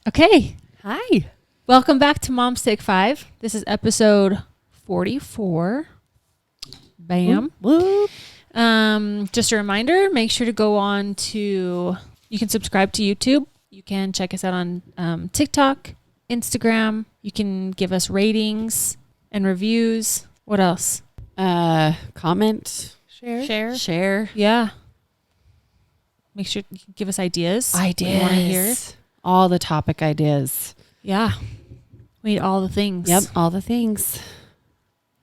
Okay. Hi. Welcome back to Mom's Take 5. This is episode 44. Bam. Whoop. Just a reminder, make sure to go on to, you can subscribe to YouTube. You can check us out on TikTok, Instagram. You can give us ratings and reviews. What else? Comment. Share. Yeah. Make sure you can give us ideas. What you want to hear. All the topic ideas. Yeah. We need all the things. Yep. All the things.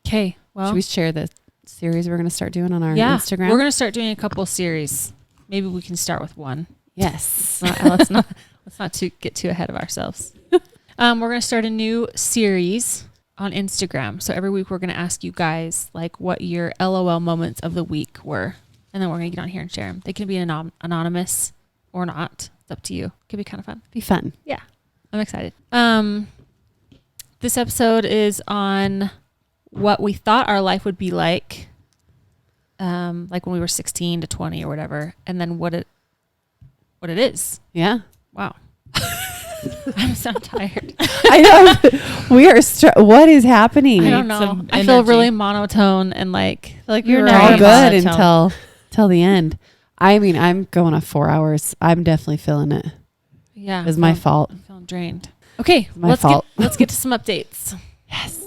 Okay. Well, Should we share the series we're going to start doing on our yeah, Instagram? we're going to start doing a couple series. Maybe we can start with one. Yes. Let's not get too ahead of ourselves. We're going to start a new series on Instagram. So every week we're going to ask you guys like what your LOL moments of the week were. And then we're going to get on here and share them. They can be anonymous or not. It's up to you. Could be kind of fun. Be fun. Yeah. I'm excited. This episode is on what we thought our life would be like when we were 16 to 20 or whatever, and then what it is. Yeah. Wow. I'm so tired. I know. We are. What is happening? I don't know. I feel really monotone and like You're all all good good until the end. I mean, I'm going off 4 hours. I'm definitely feeling it. Yeah. It's my fault. I'm feeling drained. Okay. My fault. Let's get to some updates. Yes.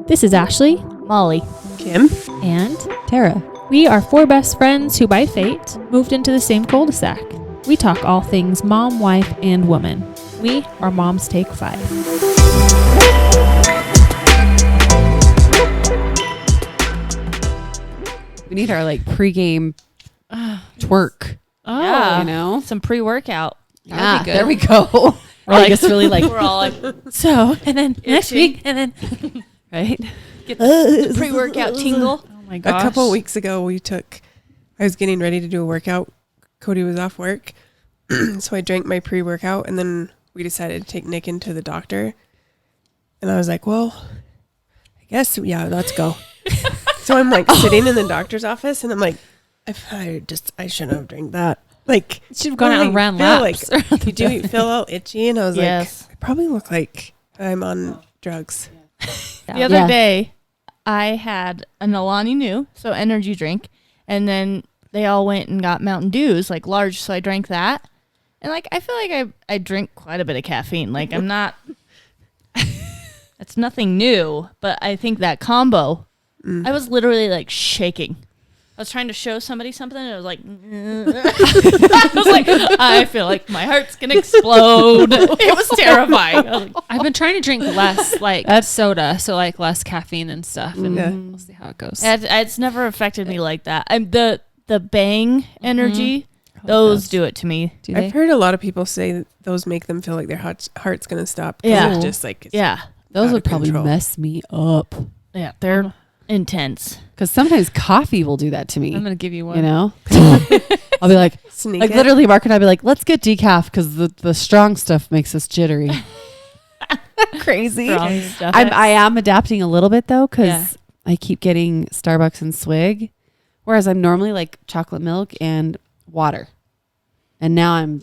This is Ashley, Molly, Kim. and Tara. we are four best friends who by fate moved into the same cul-de-sac. We talk all things mom, wife, and woman. We are Mom's Take 5. We need our pregame twerk. Oh, Yeah. You know. some pre-workout. Yeah. be good. There we go. We're like- it's really We're all like, so, and then next Itchy. week, and then, right. get the pre-workout tingle. oh my A gosh. couple weeks ago, I was getting ready to do a workout. Cody was off work. So I drank my pre-workout, and then we decided to take Nick into the doctor. And I was like, well, I guess, yeah, let's go. So I'm sitting in the doctor's office, and I'm like, I shouldn't have drank that. Like, You should have gone out and ran feel laps. you do feel all itchy, and I was Yes. like, I probably look like I'm on drugs. The other Yeah. day, I had an Alani Nu, so energy drink, and then they all went and got Mountain Dews, like large, so I drank that. And I feel like I drink quite a bit of caffeine. Like I'm not, it's nothing new, but I think that combo, I was literally shaking. I was trying to show somebody something, and I was like, I was like, I feel like my heart's gonna explode. It was terrifying. I was like, I've been trying to drink less soda, so less caffeine and stuff, and Yeah. we'll see how it goes. it's never affected me like that. I'm the Bang energy. Those do it to me. Do they? I've heard a lot of people say that those make them feel like their heart's going to stop. 'Cause Yeah. It's just it's Yeah, Those out would of probably control. mess me up. yeah, they're intense. Because sometimes coffee will do that to me. I'm gonna give you one. You know. I'll be like, Sneak it. literally, Mark and I'll be like, let's get decaf because the strong stuff makes us jittery. Crazy. Strong stuff. I am adapting a little bit though because Yeah. I keep getting Starbucks and Swig, whereas I'm normally like chocolate milk and water, and now I'm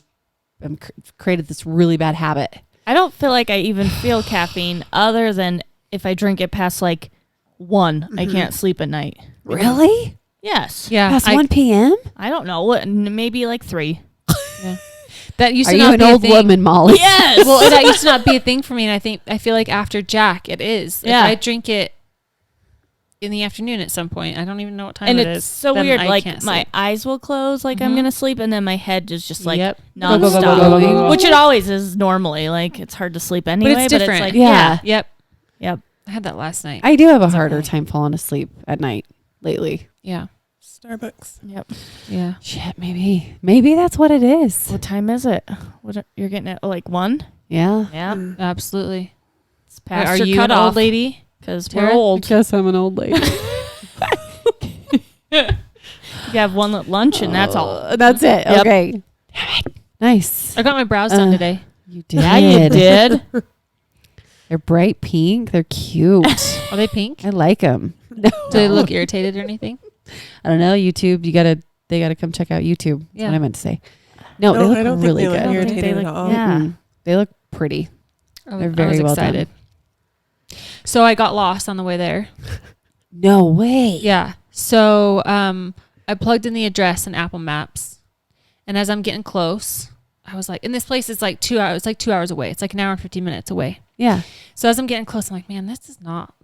created this really bad habit. I don't feel like I even feel caffeine other than if I drink it past 1, I can't sleep at night. Really? Yes. Yeah, Past 1 p.m. I don't know. What? Maybe 3. that used Are to you not an be a old thing. woman, Molly? Yes. Well, that used to not be a thing for me, and I feel like after Jack, it is. Yeah. If I drink it in the afternoon at some point, I don't even know what time and it it's is. so then weird. I can't My sleep. eyes will close I'm Mhm. gonna sleep, and then my head is just Yep. Go, go, go, nonstop. go, go, go, go. Which it always is normally. It's hard to sleep anyway. But it's different. Yeah. Yep. Yep. I had that last night. I do have a It's harder okay. time falling asleep at night lately. Yeah. Starbucks. Yep. Yeah. Shit, maybe that's what it is. What time is it? You're getting at 1? Yeah. Yeah. Mm. Absolutely. It's past Are your you an cutoff old lady? because we're Tara? old. Guess I'm an old lady. You have one at lunch, and that's all. That's it. Yep. Okay. Nice. I got my brows done today. You did. Yeah, you did. They're bright pink. They're cute. Are they pink? I like them. Do they look irritated or anything? I don't know. YouTube. They gotta come check out YouTube. That's Yeah. what I meant to say. No, they No, look I don't think really they look good. irritating They at look- all. yeah. Mm-mm. They look pretty. I They're was very well done. excited. So I got lost on the way there. No way. Yeah. So I plugged in the address in Apple Maps, and as I'm getting close, I was like, and this place is like 2 hours. It's like 2 hours away. It's like an hour and 15 minutes away. Yeah. So as I'm getting close, I'm like, man, this does not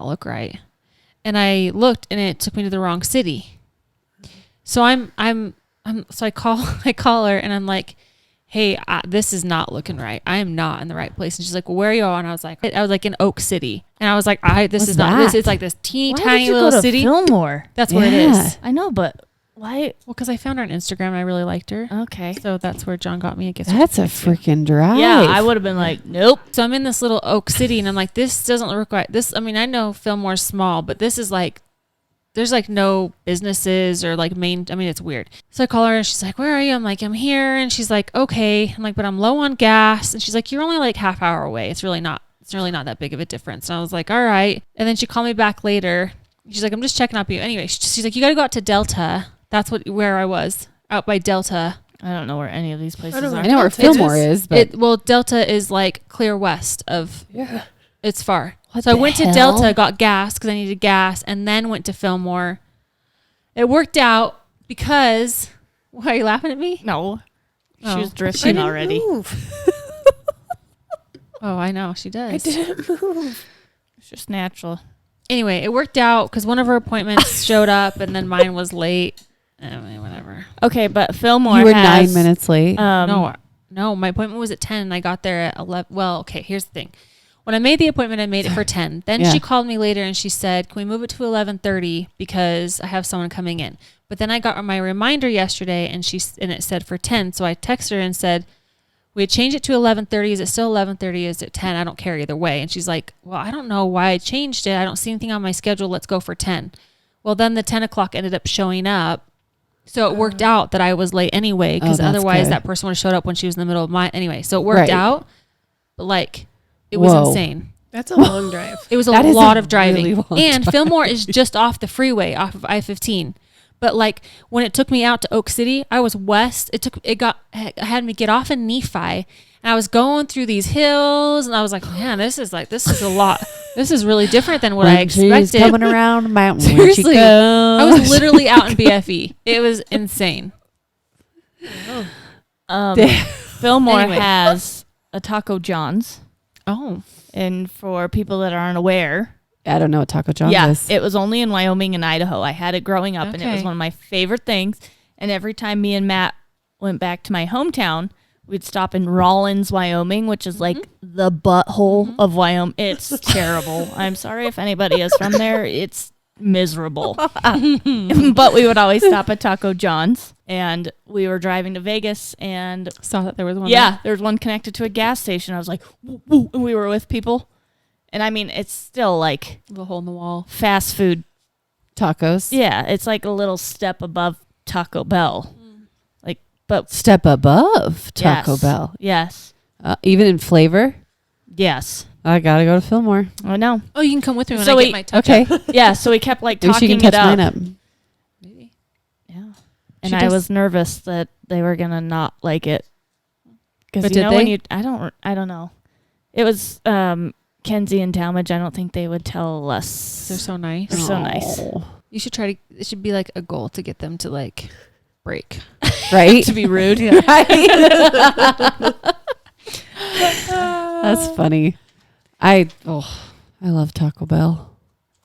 look right. And I looked, and it took me to the wrong city. So so I call her, and I'm like, hey, this is not looking right. I am not in the right place. And she's like, well, where are you on? And I was like in Oak City. And I was like, this What's is not, this that? is like this teeny Why tiny did you little go to city. Fillmore? That's where it Yeah. is. I know, but why? Well, because I found her on Instagram and I really liked her. Okay. So that's where John got me a gift. That's a freaking drive. Yeah, I would have been like, nope. So I'm in this little Oak City, and I'm like, this doesn't look right. I mean, I know Fillmore's small, but this is like, there's like no businesses or like it's weird. So I call her, and she's like, where are you? I'm like, I'm here. And she's like, okay. I'm like, but I'm low on gas. And she's like, you're only like half hour away. It's really not that big of a difference. And I was like, all right. And then she called me back later. She's like, I'm just checking up you. Anyway, she's like, you got to go out to Delta. That's where I was, out by Delta. I don't know where any of these places I don't know. are. I know where Delta is- Fillmore is, but Delta is like clear west of. Yeah. It's far. What So I the went to hell? Delta, got gas because I needed gas, and then went to Fillmore. It worked out because. Why are you laughing at me? No. Oh. She was I drifting didn't already. move. Oh, I know she does. I didn't move. It's just natural. Anyway, it worked out because one of her appointments showed up, and then mine was late. Anyway, whatever. Okay, but Fillmore you were has, 9 minutes late. No, my appointment was at 10, and I got there at 11. Well, okay, here's the thing. When I made the appointment, I made it for 10. Then Yeah. she called me later, and she said, can we move it to 11:30 because I have someone coming in. But then I got my reminder yesterday, and it said for 10. So I texted her and said, we had changed it to 11:30. Is it still 11:30? Is it 10? I don't care either way. And she's like, well, I don't know why I changed it. I don't see anything on my schedule. Let's go for 10. Well, then the 10 o'clock ended up showing up. So it worked out that I was late anyway, because Oh, that's otherwise good. that person would have showed up when she was in the middle of my, anyway. So it worked Right. out, but like, it was Whoa. insane. That's a long drive. It was a That is lot a of driving. really long And drive. Fillmore is just off the freeway, off of I-15. But like when it took me out to Oak City, I was west. It had me get off in Nephi, and I was going through these hills, and I was like, man, this is a lot. This is really different than what I When she's expected. coming around the mountain. When she Seriously. I was goes. literally out in BFE. It was insane. Fillmore Anyway. has a Taco John's. Oh, And for people that aren't aware, I don't know what Taco John's yeah, is. it was only in Wyoming and Idaho. I had it growing up, and it was Okay. one of my favorite things. And every time me and Matt went back to my hometown, we'd stop in Rawlins, Wyoming, which is like the butthole of Wyoming. It's terrible. I'm sorry if anybody is from there. It's miserable. But we would always stop at Taco John's, and we were driving to Vegas, and saw that there was one. yeah, there's one connected to a gas station. I was like, woo, woo, and we were with people. And I mean, it's still like the hole in the wall. fast food. Tacos. Yeah, it's like a little step above Taco Bell. Like, but Step above Taco yes, Bell. Yes. Even in flavor. Yes. I gotta go to Fillmore. I know. Oh, you can come with me when So I we- get my touch Okay. up. Yeah, so we kept like Maybe she talking can it catch up. mine up. Maybe. Yeah. And She I does- was nervous that they were gonna not like it. Because But you did know when they? you I don't know. It was Kenzie and Talmadge. I don't think they would tell us. They're so nice. They're so nice. Oh. You should try to. It should be like a goal to get them to like break. Right? To be rude. That's funny. I love Taco Bell.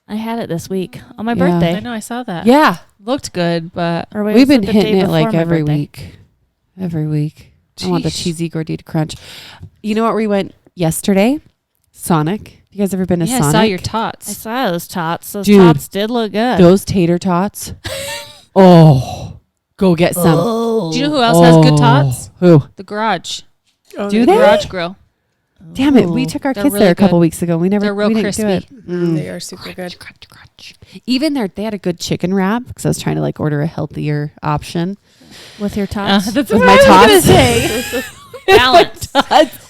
I had it this week on my Yeah. I birthday. know. I saw that. Yeah. Looked good, but Or wait, We've was been the day hitting it like before my every birthday? week. Every week. I want the Sheesh. cheesy gordita crunch. You know what we went yesterday? Sonic. You guys ever been to yeah, Sonic? I saw your I tots. saw those tots. Those Dude. tots did look good. Those tater tots. Oh, go get some. Do you know who else has good Oh. tots? Who? The Garage. Oh, Do The they? Garage Grill. Damn it! We Ooh. took our They're kids really there a couple good. weeks ago. We never. They're real we didn't do crispy. it. They are super good. Even they had a good chicken wrap because I was trying to like order a healthier option with your tots. That's with my tots. Balance.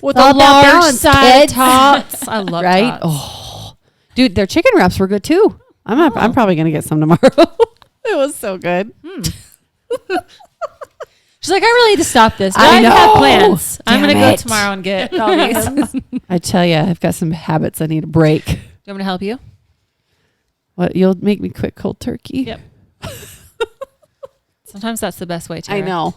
With all a about large balance, side kids. tots. I love Right? tots. Oh, dude, their chicken wraps were good too. I'm probably gonna get some tomorrow. It was so good. She's like, I really need to stop this. But I I have know. plans. I'm Damn going to go it. tomorrow and get all these. Do you I tell you, I've got some habits I need to break. want me to help you? What, you'll make me quit cold turkey? Yep. Sometimes that's the best way to. I know.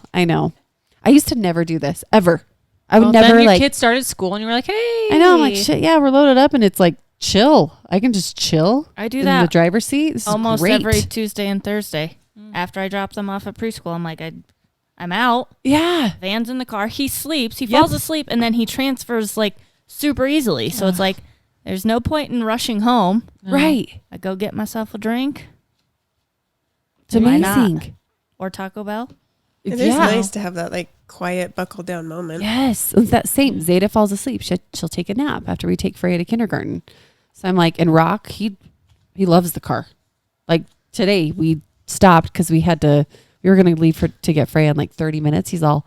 I used to never do this ever. I would Then never your like. kids started school and you were like, hey. I know. I'm like, shit. Yeah, we're loaded up, and it's like chill. I can just chill. I do in that the driver's seat. This almost is great. every Tuesday and Thursday. After I drop them off at preschool, I'm like, I'm out. Yeah. Van's in the car. He sleeps. He falls asleep, and then he transfers like super easily. So it's like there's no point in rushing home. Right. I go get myself a drink It's Why not? amazing. or Taco Bell. It is nice to have that like quiet buckle down moment. Yes. It's that same. Zeta falls asleep. She'll take a nap after we take Freya to kindergarten. So I'm like, and Rock, he loves the car. Like today we stopped because we were going to leave to get Freya in like 30 minutes. He's all,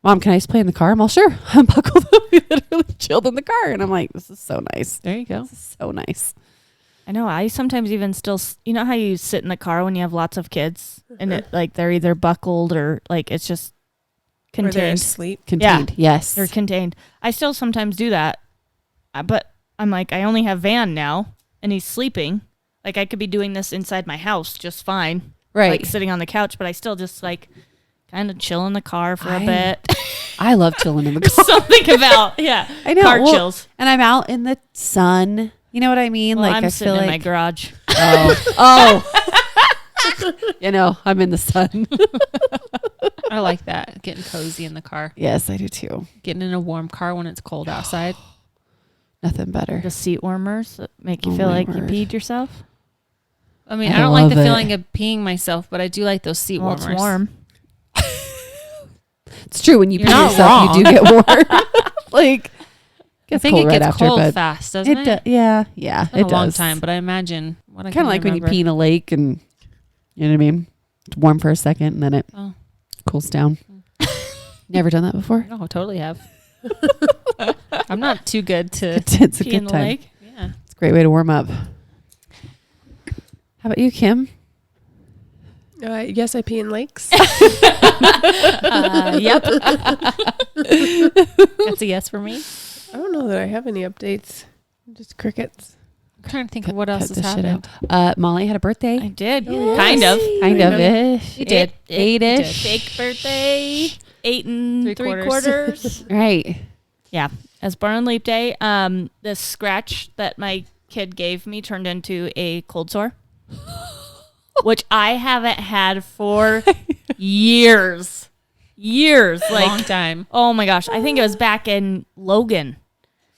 Mom, can I just play in the car? I'm all, sure. I'm buckled up. We literally chilled in the car. And I'm like, this is so nice. There you go. This is so nice. I know. I sometimes even still, you know how you sit in the car when you have lots of kids and it like they're either buckled or like it's just Or they're contained. Contained. Yes. They're contained. I still sometimes do that, but I'm like, I only have Van now and he's sleeping. Like I could be doing this inside my house just fine. Right. Like sitting on the couch, but I still just like kind of chill in the car for a bit. I love chilling in the car. Something about, yeah. I know. Car Well, chills. And I'm out in the sun. You know what I mean? Well, like I'm I sitting feel in like my garage. you know, I'm in the sun. I like that. Getting cozy in the car. Yes, I do too. Getting in a warm car when it's cold outside. Nothing better. The seat warmers that make you Oh feel my like word. you peed yourself. I mean, I I don't like the love it. feeling of peeing myself, but I do like those seat Well, warmers. it's warm. It's true. When you You're pee not yourself, you do get warm. Like, I gets think cold it right gets after, cold but fast, doesn't it? Yeah, It's been it a long does. time, but I imagine what I Kind of like when you pee in a lake and, you know what I mean? It's warm for a second and then it Oh. cools down. Never done that before? No, I totally have. I'm not too good to. It's a Pee in good the time. lake. Yeah. It's a great way to warm up. How about you, Kim? Yes, I pee in lakes. Yep. That's a yes for me. I don't know that I have any updates. Just crickets. I'm trying to think of what else Cut has this shit happened. out. Molly had a birthday. I did. Oh, Kind of. Kind of ish. You did. Eight-ish. Fake birthday. 8 and Three 3 quarters. quarters. Right. Yeah. As Born on Leap Day, the scratch that my kid gave me turned into a cold sore, which I haven't had for years. Years. Long Like, time. oh my gosh. I think it was back in Logan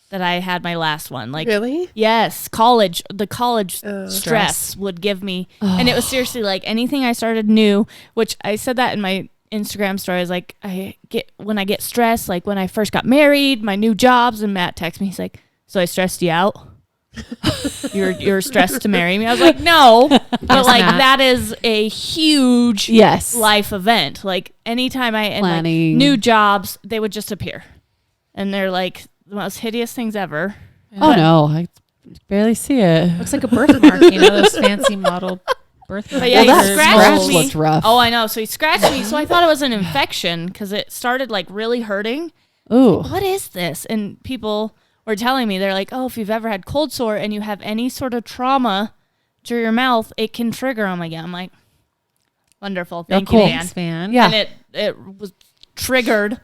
that I had my last one. Like, Really? yes, college. The college Oh. stress would give me, and it was seriously like anything I started new. Which I said that in my Instagram story. I was like, when I get stressed, like when I first got married, my new jobs, and Matt texts me. He's like, "So I stressed you out? you're stressed to marry me?" I was like, "No," but like Matt. that is a huge Yes. life event. Like anytime and like Planning. new jobs, they would just appear, and they're like the most hideous things ever. Oh, no. I barely see it. Looks like a birthmark, you know, those fancy model birthmarks. But yeah, Well, he that scratched scratch me. looked rough. Oh, I know. So he scratched me. So I thought it was an infection because it started like really hurting. Ooh. What is this? And people were telling me, they're like, oh, if you've ever had cold sore and you have any sort of trauma to your mouth, it can trigger them again. I'm like, wonderful. Thank you, cool. man. Thanks, man. Yeah. And it was triggered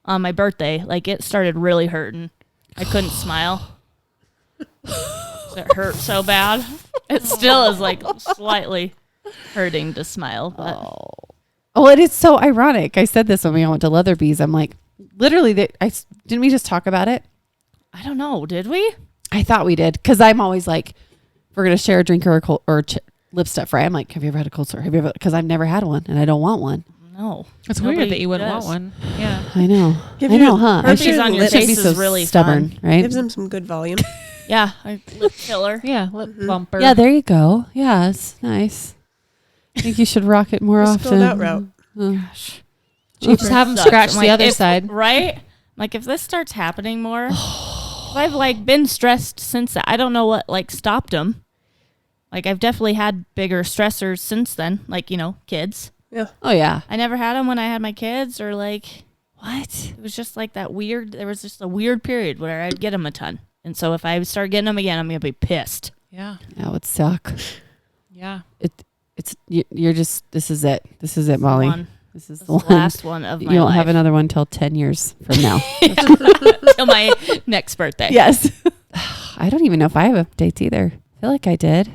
on my birthday. Like it started really hurting. I couldn't smile. It hurt so bad. It still is like slightly hurting to smile. But Oh, it is so ironic. I said this when we all went to Leatherby's. I'm like, literally, didn't we just talk about it? I don't know. Did we? I thought we did. Because I'm always like, if we're going to share a drink or lip stuff, right? I'm like, have you ever had a cold sore? Have you ever? Because I've never had one and I don't want one. No. It's Nobody weird that you wouldn't does. want one. Yeah. I know. Give I your know, huh? I herpes should on your lips- shouldn't be face so is really stubborn, fun. right? Gives them some good volume. Yeah. Lip filler. Yeah. Lip bumper. Yeah, there you go. Yeah, it's nice. I think you should rock it more Just go often. that route. Gosh. Just have them Sucks. scratch I'm the like, other if- side. Right? Like if this starts happening more, I've like been stressed since that. I don't know what like stopped them. Like I've definitely had bigger stressors since then, like, you know, kids. Oh yeah. I never had them when I had my kids, or like What? it was just like that weird. There was just a weird period where I'd get them a ton, and so if I start getting them again, I'm gonna be pissed. Yeah. That would suck. Yeah. You're just. This is it. This is it, Molly. This is This the is one. the last one of my You won't life. have another one till 10 years from now. till my next birthday. Yes. I don't even know if I have updates either. I feel like I did.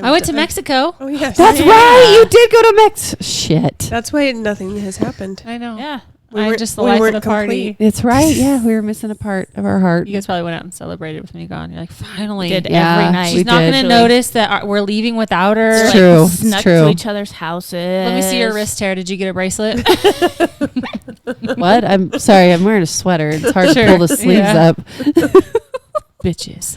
I went to Mexico. Oh yes, That's Yeah. right. You did go to Mex. Shit. That's why nothing has happened. I know. Yeah. I'm just the life of the party. It's right. Yeah, we were missing a part of our heart. You guys probably went out and celebrated with me gone. You're like, finally. Did Yeah, every night. we She's not did. going to notice that we're leaving without her. It's Like, true. Snuck It's true. to each other's houses. Let me see your wrist hair. Did you get a bracelet? What? I'm sorry. I'm wearing a sweater. It's hard to Sure. pull the sleeves Yeah. up. Bitches.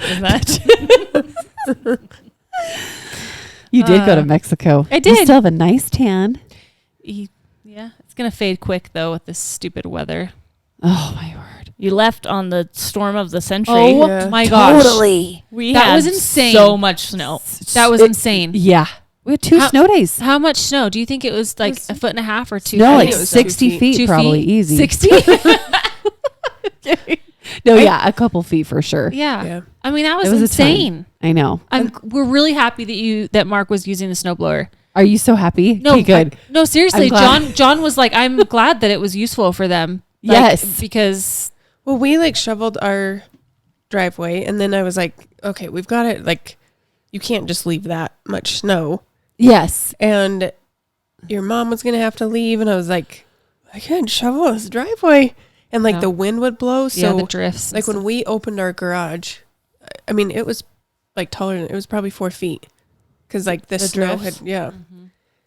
You did go to Mexico. I You did. still have a nice tan. Yeah. It's going to fade quick, though, with this stupid weather. Oh my word. You left on the storm of the century. Oh, Yeah. my gosh. We That had was insane. So much snow. That was It- insane. Yeah. We had 2 How- snow days. How much snow? Do you think it was like was- a foot and a half or 2 No, feet? like it was 60 2 feet, 2 probably feet? easy. 60? No, yeah, a couple feet for sure. Yeah. Yeah. I mean, that was, It was a ton. insane. I know. We're really happy that Mark was using the snowblower. Are you so happy? No, Okay, good. no, seriously, I'm glad. John was like, I'm glad that it was useful for them. Like, Yes. because Well, we like shoveled our driveway, and then I was like, okay, we've got it. Like, you can't just leave that much snow. Yes. And your mom was gonna have to leave, and I was like, I can't shovel this driveway, and like Yeah. the wind would blow. yeah, the So drifts. like when we opened our garage, I mean, it was like taller than it was probably 4 feet, because like the snow drifts? had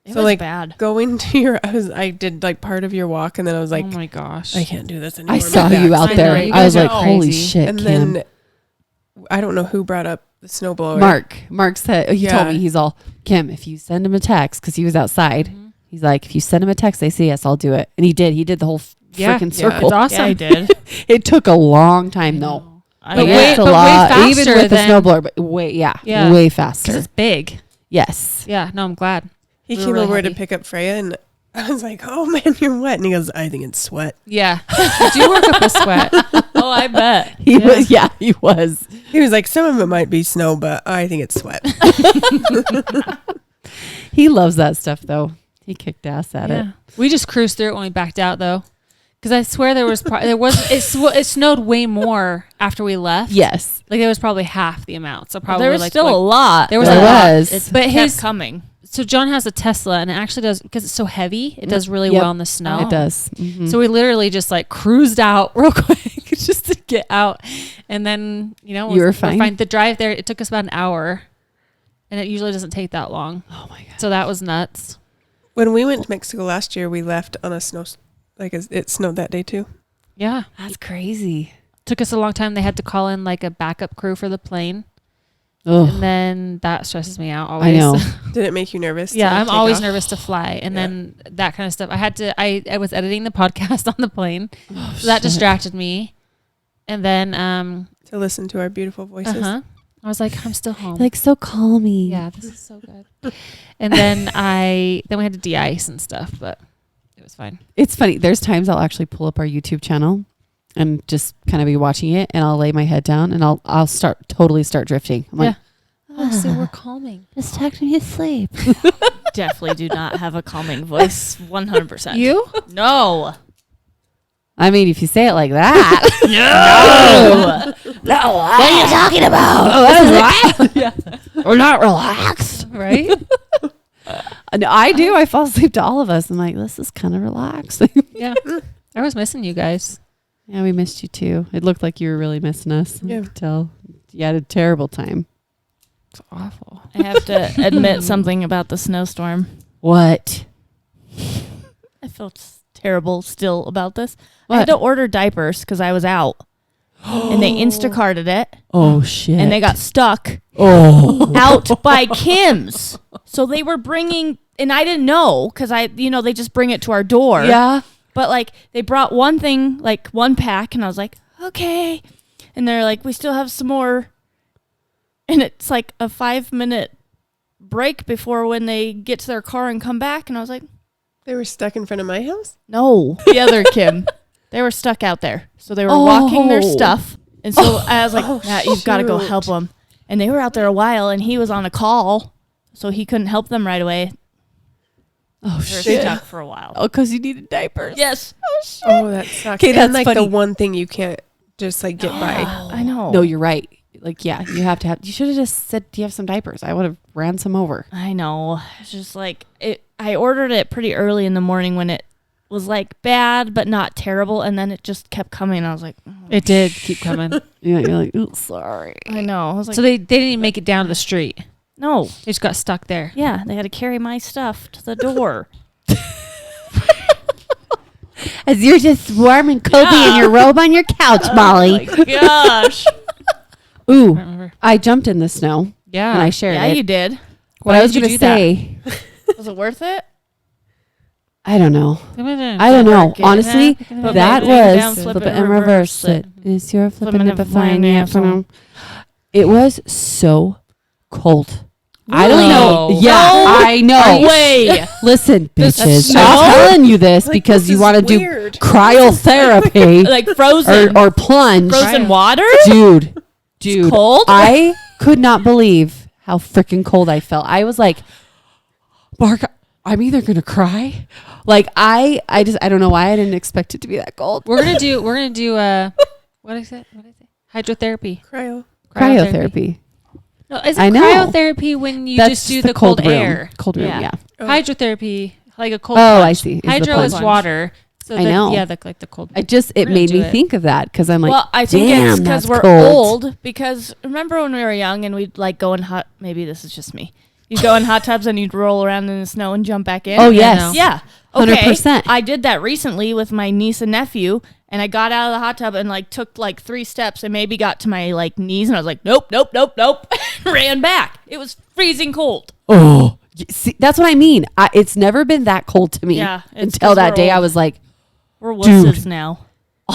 It So, was like, bad. going to your. I did like part of your walk, and then I was like, oh my gosh. I can't do this anymore. I My saw back's you out I there. know, you I was guys are like, holy crazy. shit, And Kim. then I don't know who brought up the snowblower. Mark said, he told Yeah. me, he's all, Kim, if you send him a text, because he was outside, Mhm. he's like, if you send him a text, they say yes, I'll do it. And he did. He did the whole Yeah, freaking yeah, circle. it's awesome. Yeah, I did. It took a long time, though. I But know. way- It's a but way lot, even faster with the than- snowblower, but way, Yeah. way Because faster. it's big. Yes. Yeah, no, I'm glad. He We were came really over happy. to pick up Freya, and I was like, "Oh man, you're wet." And he goes, "I think it's sweat." Yeah. You do work up a sweat. Oh, I bet. He was, he was. He was like, "Some of it might be snow, but I think it's sweat." He loves that stuff, though. He kicked ass at it. Yeah. We just cruised through it when we backed out, though. Because I swear it snowed way more after we left. Yes. Like, there was probably half the amount. So probably There was like still what- a lot. There was There a lot. was. It's But kept his- coming. So John has a Tesla, and it actually does, because it's so heavy, it does really Yep. well in the snow. It does. Mhm. So we literally just like cruised out real quick just to get out. And then, You were we're fine? The drive there, it took us about an hour. And it usually doesn't take that long. Oh, my God. So that was nuts. When we went to Mexico last year, we left on a snow. It snowed that day too. Yeah. That's crazy. Took us a long time. They had to call in like a backup crew for the plane. Oh, And then that stresses me out always. I know. Did it make you nervous? Yeah, to I'm take always off? nervous to fly. And Yeah. then that kind of stuff. I was editing the podcast on the plane. Oh, So that shit. distracted me. And then To listen to our beautiful voices. I was like, I'm still home. Like, so calming. yeah, this is so good. And then we had to de-ice and stuff, but it was fine. It's funny. There's times I'll actually pull up our YouTube channel and just kind of be watching it, and I'll lay my head down and I'll totally start drifting. I'm like, Oh, so we're calming. just tuck me to sleep. Definitely do not have a calming voice. 100%. You? No. I mean, if you say it like that. No. What are you talking about? We're not relaxed. Right? No, I do. I fall asleep to all of us. I'm like, this is kind of relaxing. Yeah. I was missing you guys. Yeah, we missed you too. It looked like you were really missing us. Yeah. I could tell. You had a terrible time. It's awful. I have to admit something about the snowstorm. What? I felt terrible still about this. I What? had to order diapers because I was out. And they Instacarted it. Oh, shit. And they got stuck Oh. out by Kim's. So they were bringing, and I didn't know because they just bring it to our door. Yeah. But like they brought one thing, like one pack, and I was like, okay. And they're like, we still have some more. And it's like a 5-minute break before when they get to their car and come back. And I was like, They were stuck in front of my house? No, the other Kim. They were stuck out there. So they were walking their stuff. And so I was like, Matt, you've got to go help them. And they were out there a while, and he was on a call, so he couldn't help them right away. Oh, They were shit. stuck for a while. Oh, because you needed diapers. Yes. Oh, that sucks. Okay, And that's like funny. the one thing you can't just like get by. I know. No, you're right. Like, yeah, you have to have. You should have just said, "Do you have some diapers?" I would have ran some over. I know. It's just like it. I ordered it pretty early in the morning when it was like bad but not terrible, and then it just kept coming. I was like, oh, It did keep coming. Yeah, you're like, "Ooh, sorry." I know. I was like, So they didn't even make it down to the street. no. They just got stuck there. Yeah, they had to carry my stuff to the door. As you're just warm and cozy in your robe on your couch, Molly. Oh my gosh. I Ooh, don't remember. I jumped in the snow Yeah. and I shared Yeah, it. you did. What Why I was did you going to do that? say, Was it worth it? I don't know. I I don't know. Work it. Honestly, Put that it down, was flip flip it, it and reverse reverse it. Is your flipping Flipping it it, flying flying afternoon? It was so cold. I don't know. Really? Yeah, No I know. way. Listen, bitches. snow? I'm telling you this Like, because this you is want to do weird. cryotherapy Like frozen. or plunge. Frozen water? Dude, Cold? I could not believe how freaking cold I felt. I was like, Mark, I'm either gonna cry. Like I don't know why I didn't expect it to be that cold. We're gonna do what is it? Hydrotherapy. Cryotherapy. No, is I it know. cryotherapy when you just do the cold room. air? Cold room, Yeah. yeah. Oh. Hydrotherapy, like a cold. Oh, plunge. I see. Is the Hydro is plunge. water. So I know. Yeah, like the cold. It We're gonna made do me it. think of that because I'm like, well, I think damn, it's because that's we're cold. old. Because remember when we were young and we'd like go in hot. Maybe this is just me. You'd go in hot tubs and you'd roll around in the snow and jump back in. Oh Yeah, yes, no. Yeah. Okay. 100%. I did that recently with my niece and nephew, and I got out of the hot tub and like took like 3 steps and maybe got to my like knees, and I was like, nope, ran back. It was freezing cold. Oh, see, that's what I mean. It's never been that cold to me. Yeah, it's until 'cause that we're day, I old. was like, We're wusses Dude. now.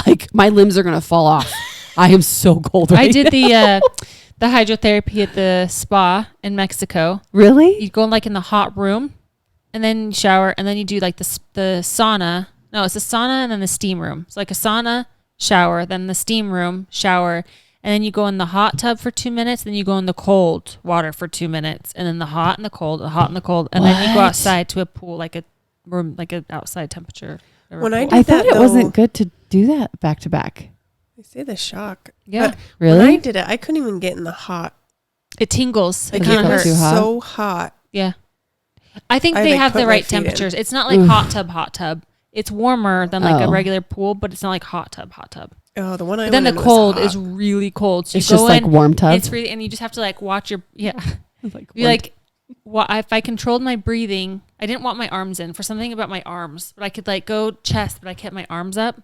like my limbs are gonna fall off. I am so cold. Right I did now. the hydrotherapy at the spa in Mexico. Really? You go in like in the hot room, and then you shower, and then you do like the sauna. No, it's the sauna and then the steam room. It's like a sauna, shower, then the steam room, shower, and then you go in the hot tub for 2 minutes. Then you go in the cold water for 2 minutes, and then the hot and the cold, the hot and the cold, and then you go What? outside to a pool, like a room, like an outside temperature. When I pool. did I thought that, it though, wasn't good to do that back to back. They say the shock. Yeah. But When I Really? did it, I couldn't even get in the hot. It tingles. It Like kind it of was hurts. too hot? so hot. Yeah. I think I, they like, have put the my right feet in. temperatures. It's not like hot tub. It's warmer than like a Oh. regular pool, but it's not like hot tub. Oh, the one I But then the went in cold was is hot. really cold. So It's you just go like in, warm tub. it's really, and you just have to like watch your, yeah. like Be like, if I controlled my breathing, I didn't want my arms in for something about my arms, but I could like go chest, but I kept my arms up.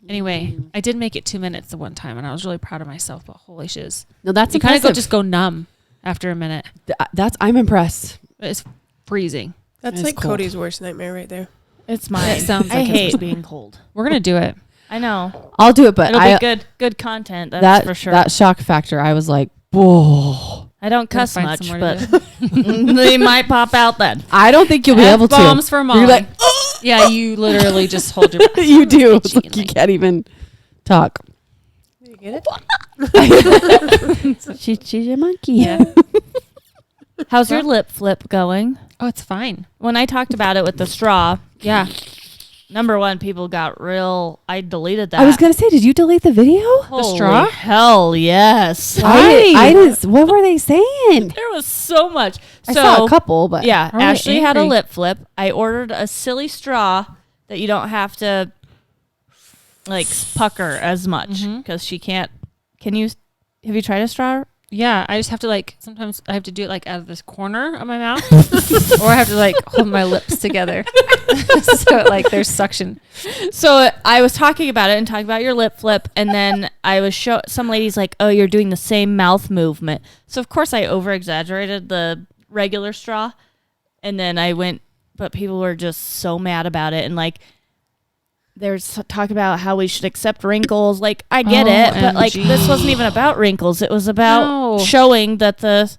Anyway, I did make it 2 minutes the one time, and I was really proud of myself. But holy shiz, no, that's you kind of impressive. go numb after a minute. I'm impressed. It's freezing. That's It's like cold. Cody's worst nightmare right there. It's mine. It sounds I like hate it's- being cold. We're gonna do it. I know. I'll do it, but It'll I be good content. That's that for sure. that shock factor. I was like, whoa. I don't Gotta cuss find much, somewhere to but they might pop out then. I don't think you'll be able to. F-bombs for mom. You're like, yeah, you literally just hold your breath. you do. It's Itchy like and, you like- can't even talk. You get it? She's a monkey. Yeah. How's your lip flip going? Oh, it's fine. When I talked about it with the straw, Yeah. number one, people got real. I deleted that. I was gonna say, did you delete the video? Holy straw? Hell yes. I didn't. What were they saying? There was so much. I So saw a couple, but yeah, Are we Ashley had a angry? lip flip. I ordered a silly straw that you don't have to like pucker as much because she can't. Can you? Have you tried a straw? Yeah. I just have to like, sometimes I have to do it like out of this corner of my mouth or I have to like hold my lips together. So like there's suction. So I was talking about it and talking about your lip flip, and then I was some ladies like, oh, you're doing the same mouth movement. So of course I over exaggerated the regular straw, and then I went, but people were just so mad about it, and like there's talk about how we should accept wrinkles. Like I get it, but like this wasn't even about wrinkles. It was about No. showing that the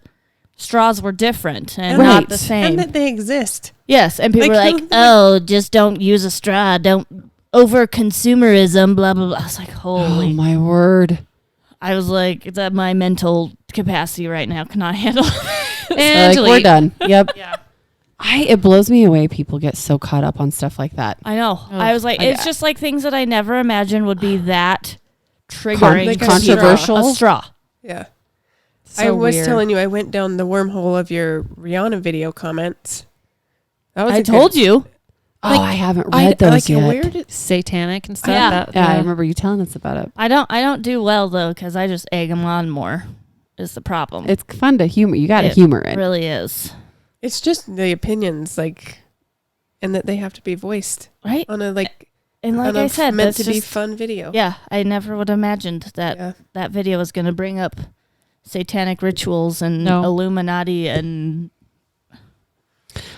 straws were different and Right. not the same. And that they exist. Yes, and people Like, were like, "Oh, just don't use a straw. Don't over consumerism." Blah blah blah. I was like, Oh "Holy!" my word. I was like, "That my mental capacity right now cannot handle." Like, Angela, we're done. Yep. Yeah, It blows me away. People get so caught up on stuff like that. I know. Oh, I was like, I- it's just like things that I never imagined would be that triggering, Like a controversial. A straw. Yeah. So I was weird. telling you, I went down the wormhole of your Rihanna video comments. That was I a good- told you. Oh, Like, I haven't I read those like yet. where did satanic and stuff. Yeah. That- Yeah, I remember you telling us about it. I don't do well though because I just egg them on more. Is the problem? It's fun to humor. You got to It humor it. really is, it's just the opinions, like, and that they have to be voiced right? on a like And like on a I said, meant that's to be just, fun video. yeah. I never would have imagined that Yeah. that video was going to bring up satanic rituals and No. Illuminati and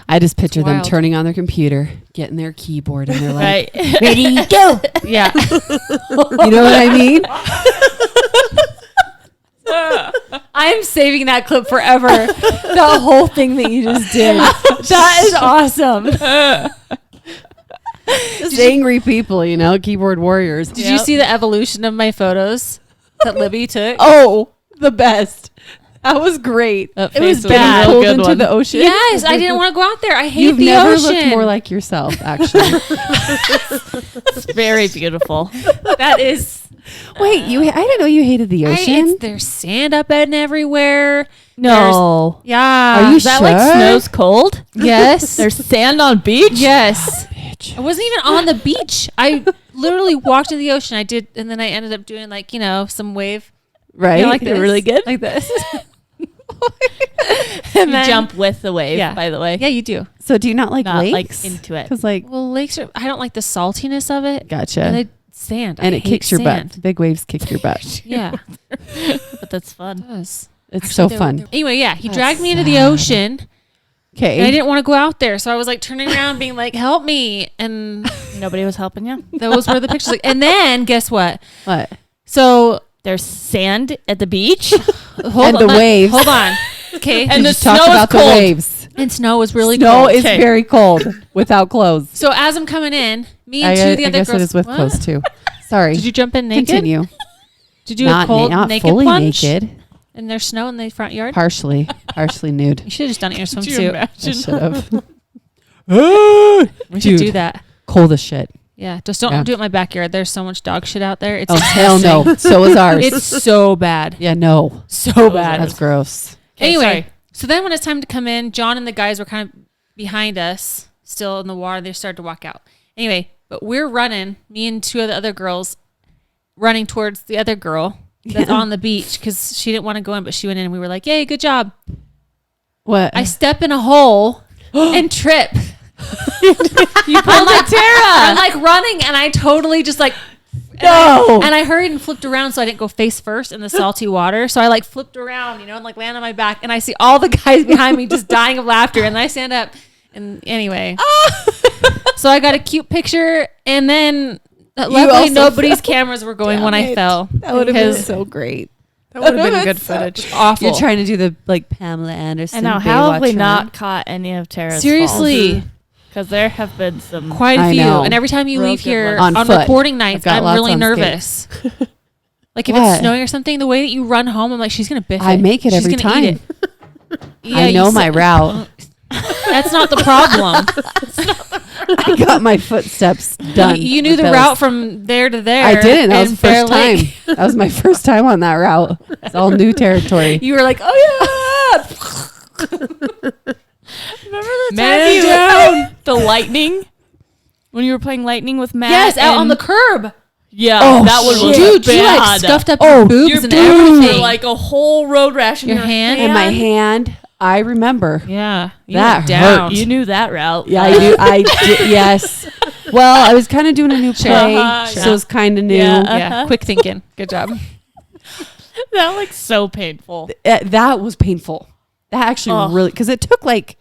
I just picture them wild. turning on their computer, getting their keyboard, and they're like, right. ready, go. Yeah. You know what I mean? I'm saving that clip forever. The whole thing that you just did. That is awesome. Just angry people, you know, keyboard warriors. Did you see the evolution of my photos that Libby took? Oh, the best. That was great. That It was face getting a pulled real good into one. the ocean. Yes, I didn't want to go out there. I hate You've the never ocean. looked more like yourself, actually. It's very beautiful. That is. Wait, I didn't know you hated the ocean. There's sand up and everywhere. No. Yeah. Are you Is that like sure? snow's cold? Yes. There's sand on beach? yes. Bitch. I wasn't even on the beach. I literally walked to the ocean. I did, and then I ended up doing like some wave. Right? like this? Really good? Like this. You and then, jump with the wave, Yeah. by the way. Yeah, you do. So do you not like Not lakes? like into it. Because like, Well, lakes are. I don't like the saltiness of it. gotcha. And sand. And I it hate kicks your sand. butt. Big waves kick your butt. Yeah, But that's it fun. does. It's so They were- fun. Anyway, yeah, he That's dragged me into the sad. ocean, and I Okay. didn't want to go out there, so I was like turning around, being like, "Help me!" And Nobody was helping you? those were the pictures. Like, and then guess what? What? So There's sand at the beach. hold And on, the waves. Hold on. Okay, And the Just talk snow is about the cold. waves. and snow was really Snow cold. is Okay. very cold without clothes. So as I'm coming in, me and I, two of the I other guess girls. it is with What? clothes too. Sorry. Did you jump in naked? Continue. Did you do a cold not naked fully plunge? naked. And there's snow in the front yard. Partially nude. You should have just done it in your Could you swimsuit. I imagine? should have. We should Dude. do that. Cold as shit. Yeah, just don't Yeah. do it in my backyard. There's so much dog shit out there. It's Oh hell no. disgusting. So is ours. It's so bad. yeah, no. So bad. That's gross. Okay, Anyway, sorry. so then when it's time to come in, John and the guys were kind of behind us, still in the water. They started to walk out. Anyway, but we're running, me and two of the other girls, running towards the other girl that's Yeah. on the beach because she didn't want to go in, but she went in and we were like, yay, good job. What? I step in a hole and trip. you pulled a Tara. I'm like running and I totally just like No. and I hurried and flipped around so I didn't go face first in the salty water. So I like flipped around, and like land on my back, and I see all the guys behind me just dying of laughter. And then I stand up, and anyway, so I got a cute picture, and then luckily also nobody's cameras were going when I Damn it. fell. That would have been because so great. That would have been good So footage. awful. You're trying to do the like Pamela Anderson. I know. How have we Baywatch not run. caught any of Tara's Seriously, Because there have been some. quite a I few. know. And every time you Real leave good here ones. on On foot. recording nights, I've got I'm lots really on nervous. Like if What? it's snowing or something, the way that you run home, I'm like, she's gonna biff it. I make it She's every gonna eat time. it. Yeah, I you know said- my route. That's not the problem. I got my footsteps done. You knew with the those. route from there to there. I didn't. That was in the first Bear Lake. time. That was my first time on that route. It's all new territory. You were like, oh yeah. Remember the Man time you down. the lightning when you were playing lightning with Matt? Yes, out on and- the curb. Yeah, Oh, that one was Dude, you like bad. scuffed up Oh, your boobs Your and boobs everything. were like a whole road rash in Your your hand? And my hand, I remember. Yeah, you That went down. hurt. You knew that route. Yeah, I do. I did. Yes. Well, I was kind of doing a new Sure. play, Uh-huh, so yeah. it was kind of new. Yeah. Yeah, quick thinking. Good job. That looks so painful. That was painful. That actually Oh. really, because it took like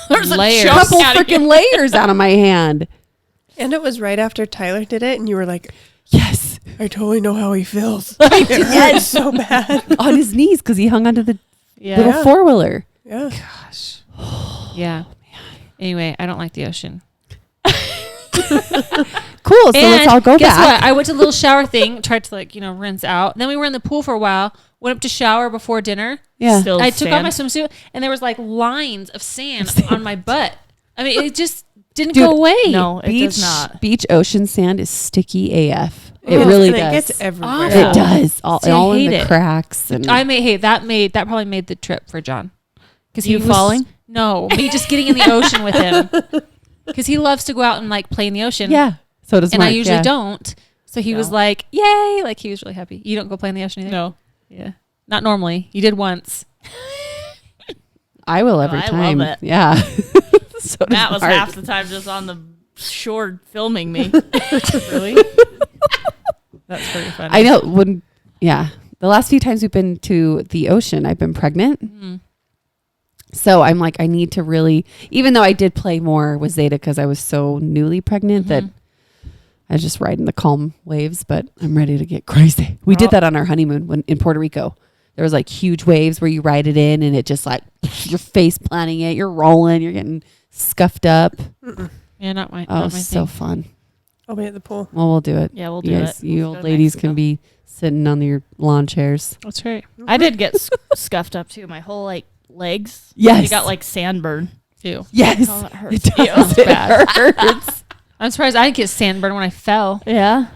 There's Layers. a a couple chunk out of freaking layers out of my hand. And it was right after Tyler did it, and you were like, Yes. I totally know how he feels. It hurts so bad. On his knees because he hung onto the Yeah. little four-wheeler. Yeah. Gosh. Yeah. Anyway, I don't like the ocean. Cool. So let's all go guess back. what? I went to the little shower thing, tried to rinse out. Then we were in the pool for a while. Went up to shower before dinner. Yeah. Still I took off my sand. swimsuit and there was like lines of sand on my butt. I mean, it just didn't Dude, go away. No, it does not. Beach ocean sand is sticky AF. It Yes, really and does. It gets everywhere. Awful. It does. All, See, I all in hate the it. cracks. And That probably made the trip for John. Because You falling? No, me just getting in the ocean with him. Because he loves to go out and like play in the ocean. yeah. So does And Mark. I usually yeah. don't. So he was No. like, "Yay!" Like he was really happy. You don't go play in the ocean either. No. Yeah. Not normally. You did once. I will every I time. love it. Yeah. So does Matt was Mark. half the time just on the shore filming me. Really? That's pretty funny. I know the last few times we've been to the ocean, I've been pregnant. Mhm. So I'm like, I need to really, even though I did play more with Zeta because I was so newly pregnant that Mhm. I was just riding the calm waves, but I'm ready to get crazy. We did that on our honeymoon when in Puerto Rico. There was like huge waves where you ride it in and it just like you're face planting it, you're rolling, you're getting scuffed up. Yeah, not my. Oh, not my so thing. fun. I'll be at the pool. Well, we'll do it. Yeah, we'll do You it. guys, you Let's old go to ladies Mexico. can be sitting on your lawn chairs. That's right. I did get scuffed up too. My whole like legs. Yes. You got like sandburn. Ew. Yes. Oh, it hurts. It does. Ew. It hurts. I'm surprised I didn't get sandburned when I fell. Yeah.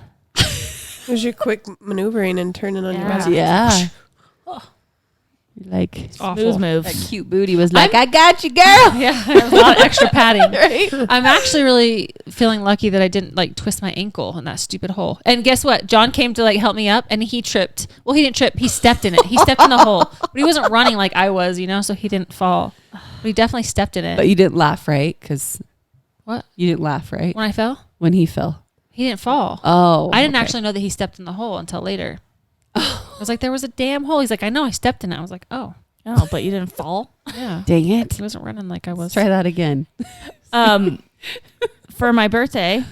There's your quick maneuvering and turning on your Yeah. back. Yeah. Like Awful. Smooth move. that cute booty was like, I got you, girl. Yeah, there was a lot of extra padding. Right? I'm actually really feeling lucky that I didn't like twist my ankle in that stupid hole. And guess what? John came to like help me up and he tripped. Well, he didn't trip. He stepped in it. He stepped in the hole. But he wasn't running like I was, so he didn't fall. But he definitely stepped in it. But you didn't laugh, right? Because What? you didn't laugh, right? When I fell, When he fell. he didn't fall. Oh. I didn't okay. actually know that he stepped in the hole until later. I was like, there was a damn hole. He's like, I know, I stepped in it. I was like, oh, Oh, but you didn't fall. yeah. Dang it. He wasn't running like I was. Let's try that again. For my birthday,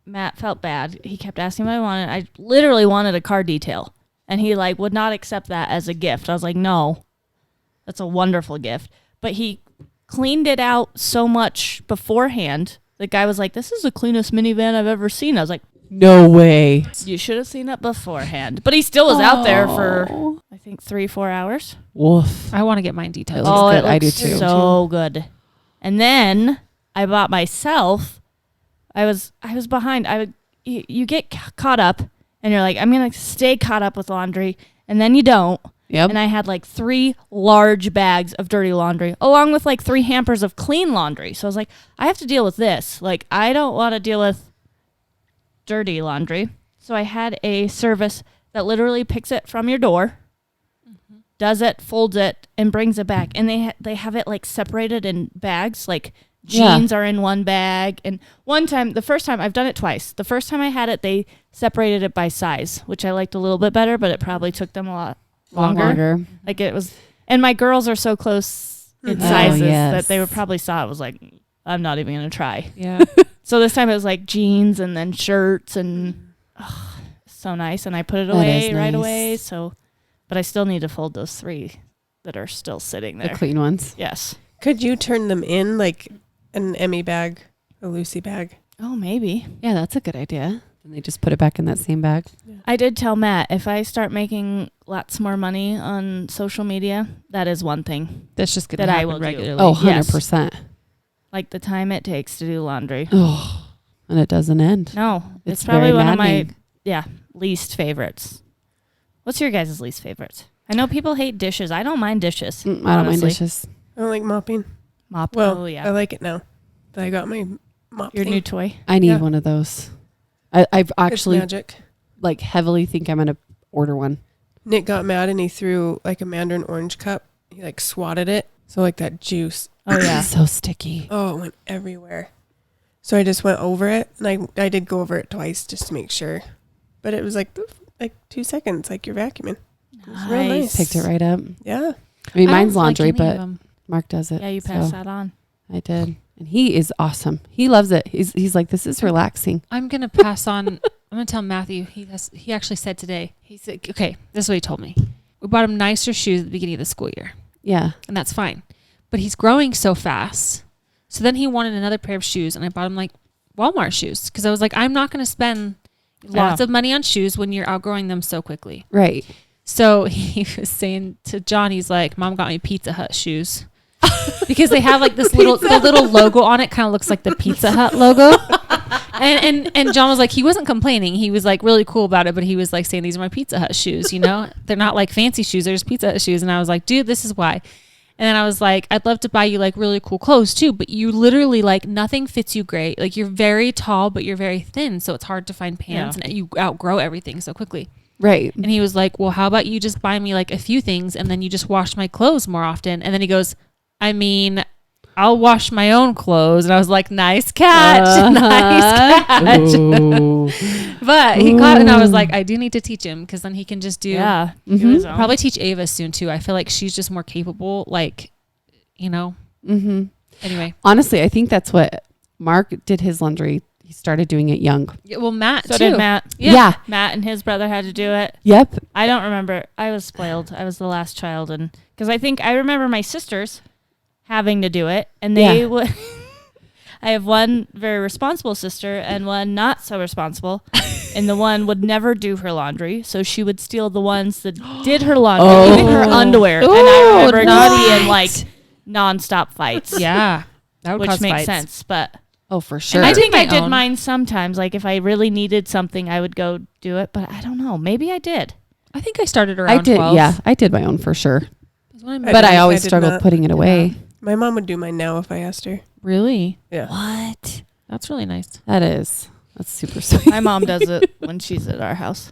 Matt felt bad. He kept asking what I wanted. I literally wanted a car detail, and he like would not accept that as a gift. I was like, no, that's a wonderful gift. But he cleaned it out so much beforehand. The guy was like, this is the cleanest minivan I've ever seen. I was like, No way. you should have seen it beforehand. But he still was out there for, Oh. I think, 3-4 hours. Woof. I want to get mine detailed. It looks good. It I do looks too. So good. And then I bought myself. I was behind. You get caught up, and you're like, I'm gonna stay caught up with laundry, and then you don't. Yep. And I had like 3 large bags of dirty laundry, along with like 3 hampers of clean laundry. So I was like, I have to deal with this. Like, I don't want to deal with dirty laundry. So I had a service that literally picks it from your door, does it, folds it, and brings it back. And they have it like separated in bags. Like Yeah. jeans are in one bag. And one time, the first time, I've done it twice. The first time I had it, they separated it by size, which I liked a little bit better, but it probably took them a lot longer. Like it was, and my girls are so close in Oh, sizes yes. that they would probably saw it was like, I'm not even going to try. Yeah. So this time it was like jeans and then shirts and so nice. And I put it That away is right nice. away. So, but I still need to fold those 3 that are still sitting The there. clean ones. Yes. Could you turn them in like an Emmy bag, a Lucy bag? Oh, maybe. Yeah, that's a good idea. And they just put it back in that same bag. I did tell Matt, if I start making lots more money on social media, that is one thing. That's just going That to I happen will do. regularly. Oh, Yes. 100%. Like the time it takes to do laundry. Oh, and it doesn't end. No, It's it's probably very one of my maddening. least favorites. What's your guys' least favorites? I know people hate dishes. I don't mind dishes. I don't mind honestly. dishes. I don't like mopping. Mop. Well, oh yeah, I like it now that I got my mop your thing. new toy. I need Yeah. one of those. I've It's actually magic. like heavily think I'm going to order one. Nick got mad and he threw like a mandarin orange cup. He like swatted it. So like that juice, Oh yeah. It's so sticky. oh, it went everywhere. So I just went over it, and I did go over it twice just to make sure. But it was like 2 seconds, like you're vacuuming. was real nice. Picked it right up. Yeah. I mean, I mine's don't like laundry, any of but them. Mark does it. Yeah, you pass so that on. I did. And he is awesome. He loves it. He's like, this is relaxing. I'm gonna pass on. I'm gonna tell Matthew. He actually said today. He said, okay, this is what he told me. We bought him nicer shoes at the beginning of the school year, Yeah. and that's fine. but he's growing so fast. So then he wanted another pair of shoes, and I bought him like Walmart shoes because I was like, I'm not going to spend lots of money on shoes when you're outgrowing them so quickly. Right. So he was saying to John, he's like, Mom got me Pizza Hut shoes. Because they have like this the little logo on it kind of looks like the Pizza Hut logo. And John was like, he wasn't complaining. He was like really cool about it, but he was like saying, these are my Pizza Hut shoes, you know? They're not like fancy shoes, they're just Pizza Hut shoes. And I was like, dude, this is why. And then I was like, I'd love to buy you like really cool clothes too, but you literally like nothing fits you great. Like you're very tall, but you're very thin. So it's hard to find pants and you outgrow everything so quickly. Right. And he was like, well, how about you just buy me like a few things and then you just wash my clothes more often? And then he goes, I mean, I'll wash my own clothes. And I was like, nice catch. Nice catch. But he caught it and I was like, I do need to teach him because then he can just do. Yeah. Mhm. Probably teach Ava soon too. I feel like she's just more capable, like, you know. Mm-hmm. Anyway. Honestly, I think that's what Mark did his laundry. He started doing it young. Yeah, well, Matt So too. did Matt. Yeah. Matt and his brother had to do it. Yep. I don't remember. I was spoiled. I was the last child, and because I remember my sisters having to do it, and they would. I have one very responsible sister and one not so responsible, and the one would never do her laundry, so she would steal the ones that did her laundry, even her underwear. And I remember not being like nonstop fights. Yeah. That would which cause makes fights. sense, but. Oh, for sure. And I think my I did own. mine sometimes. Like if I really needed something, I would go do it. But I don't know. Maybe I did. I think I started around I did. 12. Yeah, I did my own for sure. That's when I I met- But didn't. I always did struggled not. putting it away. My mom would do mine now if I asked her. Really? Yeah. What? That's really nice. That's super sweet. My mom does it when she's at our house.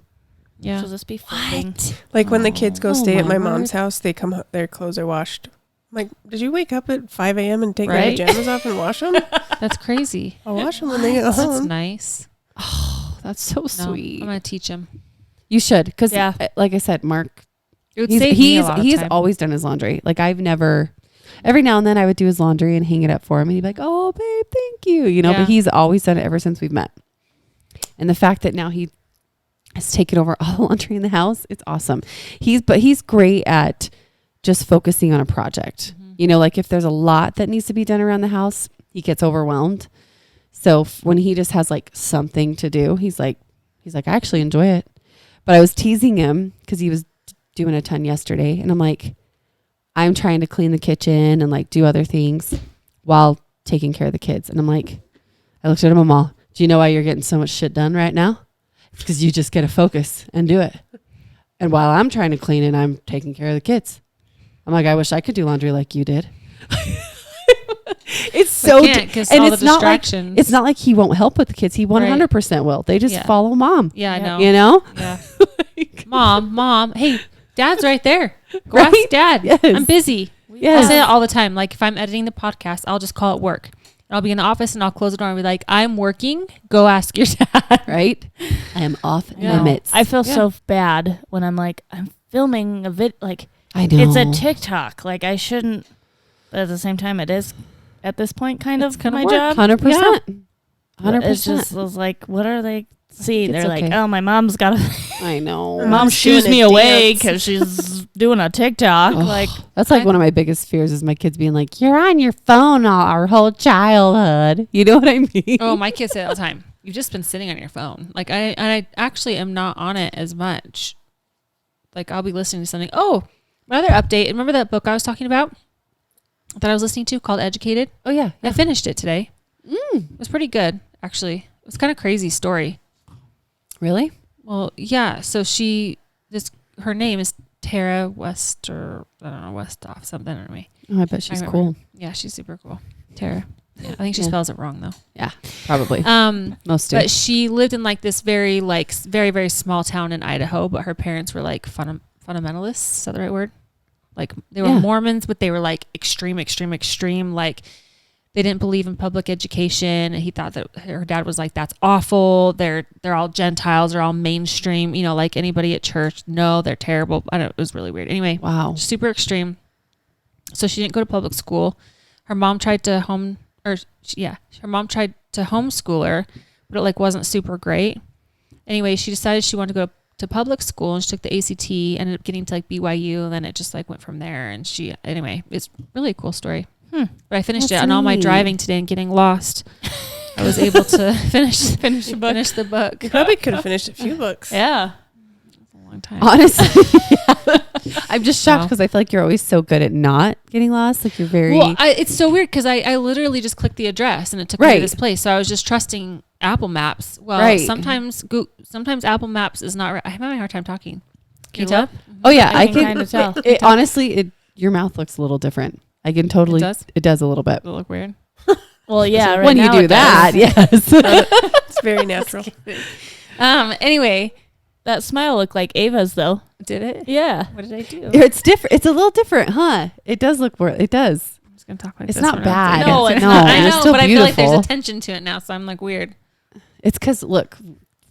Yeah. She'll just be folding. Like when the kids go Oh, stay at my my mom's word. house, they come. Their clothes are washed. I'm like, did you wake up at 5 a.m. and take Right? my pajamas off and wash them? That's crazy. I'll wash them when they get That's home. nice. Oh, that's so No, sweet. I'm going to teach him. You should, because Yeah. like I said, Mark, It would he's save me a lot of he's time. always done his laundry. Like I've never. Every now and then I would do his laundry and hang it up for him, and he'd be like, "Oh, babe, thank you," you know. Yeah. But he's always done it ever since we've met. And the fact that now he has taken over all the laundry in the house, it's awesome. He's great at just focusing on a project. Mhm. You know, like if there's a lot that needs to be done around the house, he gets overwhelmed. So when he just has like something to do, he's like, I actually enjoy it. But I was teasing him because he was doing a ton yesterday, and I'm like, I'm trying to clean the kitchen and like do other things while taking care of the kids. And I'm like, I looked at him, I'm all, do you know why you're getting so much shit done right now? It's because you just get to focus and do it. And while I'm trying to clean it, I'm taking care of the kids. I'm like, I wish I could do laundry like you did. It's so, because and all it's the not like distractions. it's not like he won't help with the kids. He 100% will. They just Yeah. follow mom. Yeah, I Yeah. know. You know? Yeah. Mom. Hey, Dad's right there. Go Right? ask Dad. Yes. I'm busy. I Yes. say that all the time. Like if I'm editing the podcast, I'll just call it work. And I'll be in the office and I'll close the door and be like, I'm working. Go ask your dad. Right? I am off Yeah. limits. I feel Yeah. so bad when I'm like, I'm filming a vid. Like I know. it's a TikTok. Like I shouldn't. But at the same time, it is at this point kind It's of kinda my work. job. 100%. But 100%. It's just I was like, what are they seeing? It's They're like, okay. oh, my mom's got a I know. Her mom mom's shoos doing me a away dance. because she's doing a TikTok. Oh, Like that's like one of my biggest fears is my kids being like, you're on your phone all our whole childhood. You know what I mean? Oh, my kids say it all the time. You've just been sitting on your phone. Like I actually am not on it as much. Like I'll be listening to something. Oh, another update. Remember that book I was talking about that I was listening to called Educated? Oh, yeah. I finished it today. Mm. It was pretty good, actually. It was kind of crazy story. Really? Well, yeah. So her name is Tara Wester. I don't know, Westoff something. Anyway, Oh, I bet she's remember. cool. yeah, she's super cool. Tara. Yeah, I think she Yeah. spells it wrong though. Probably. Most do. But she lived in like this very very small town in Idaho. But her parents were like fundamentalists. Is that the right word? Like they were Yeah. Mormons, but they were like extreme. Like they didn't believe in public education, and he thought that her dad was like, "That's awful. They're all Gentiles. They're all mainstream. You know, like anybody at church. No, they're terrible." I don't. It was really weird. Anyway, Wow. super extreme. So she didn't go to public school. Her mom tried to homeschool her, but it like wasn't super great. Anyway, she decided she wanted to go to public school, and she took the ACT, ended up getting to like BYU, and then it just like went from there. And anyway, it's really a cool story. But I finished That's it on all my neat. driving today and getting lost. I was able to finish the book. You probably could have finished a few books. Yeah. A long time. Honestly, yeah. I'm just shocked Wow. because I feel like you're always so good at not getting lost. Like you're very Well, it's so weird because I literally just clicked the address and it took me Right. to this place. So I was just trusting Apple Maps. Well, Right. sometimes Apple Maps is not right. I'm having a hard time talking. Can you Your tell? lip? Oh yeah, I I can can kinda tell. Honestly, your mouth looks a little different. I can totally. It does? a little bit. Does it look weird? Well, yeah. Right when you now do it does. that, yes. It's very natural. Anyway, That smile looked like Ava's though. did it? Yeah. What did I do? It's different. It's a little different, huh? It does look more. It does. I'm just gonna talk like It's this not when I'm bad. doing it. No, it's no, not. I you're know, still but I feel like there's beautiful. attention to it now, so I'm like weird. It's because look,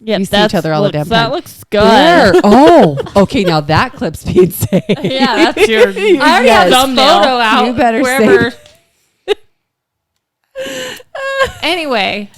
Yeah. We see each other all the damn That time. looks good. there. Oh, okay. Now that clip's being saved. Yeah, that's your. I already have Yes. the photo out. You better wherever. Anyway,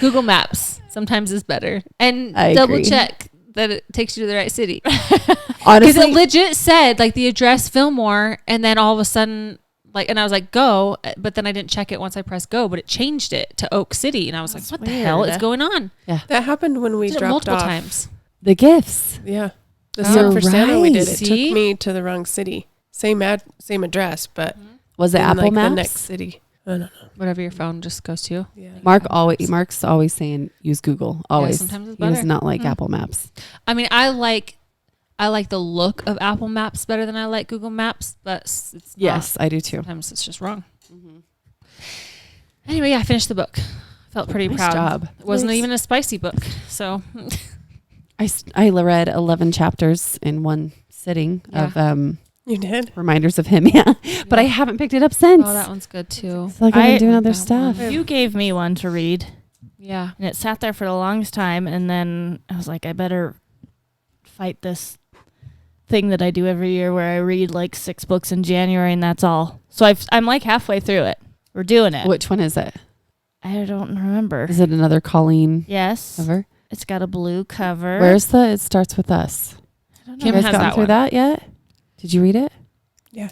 Google Maps sometimes is better, and I double agree. check that it takes you to the right city. Because Honestly, it legit said like the address Fillmore, and then all of a sudden, like, and I was like go, but then I didn't check it once I pressed go, but it changed it to Oak City, and I was That's like, what the hell weird. is going on? That happened when we Did it dropped multiple off. times. the gifts. Yeah. The Oh, Sun for Santa we did. right. It See? took me to the wrong city. Same address, but Was it in, Apple like, Maps? the next city. I don't know. Whatever your phone just goes to. Yeah. Mark's always saying use Google. Always. sometimes it's He does better. not like Hmm. Apple Maps. I mean, I like the look of Apple Maps better than I like Google Maps, but it's Yes, I do too. sometimes it's just wrong. Anyway, yeah, I finished the book. Felt pretty Nice proud. job. It wasn't Nice. even a spicy book, so I read 11 chapters in one sitting Yeah. of You did? reminders of him. Yeah, but I haven't picked it up since. oh, that one's good too. It's like I've been I- doing other that stuff. one. You gave me one to read, Yeah, and it sat there for the longest time, and then I was like, I better fight this thing that I do every year where I read like 6 books in January, and that's all. So I'm like halfway through it. We're doing it. Which one is it? I don't remember. Is it another Colleen Yes. cover? It's got a blue cover. Where's the? It starts with us. I don't know. Kim You guys has gotten that through one. that yet? Did you read it? Yeah.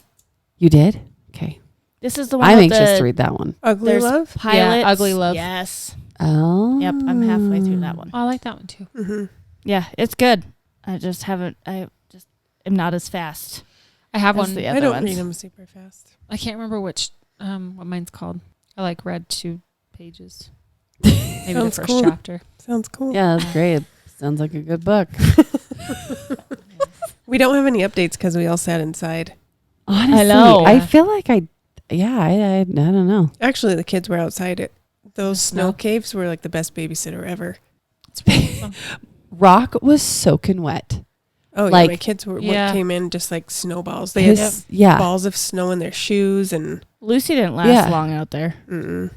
You did. Okay. This is the one. I'm with anxious the, to read that one. Ugly There's Love? Pilots. Ugly Love. Yes. Oh. Yep. I'm halfway through that one. oh, I like that one too. Mm-hmm. Yeah, it's good. I just haven't. I just am not as fast. I have as one. the I other don't ones. read them super fast. I can't remember what mine's called. I like read 2 pages. Maybe the Sounds first cool. chapter. Sounds cool. Yeah, that's great. Sounds like a good book. We don't have any updates because we all sat inside. Honestly, know. I feel like I don't know. Actually, the kids were outside. Those snow Snow? caves were like the best babysitter ever. It's really fun. Rock was soaking wet. Oh, yeah. Like- My kids Yeah. came in just like snowballs. They had Yeah. balls of snow in their shoes and Lucy didn't last Yeah. long out there. mm-mm.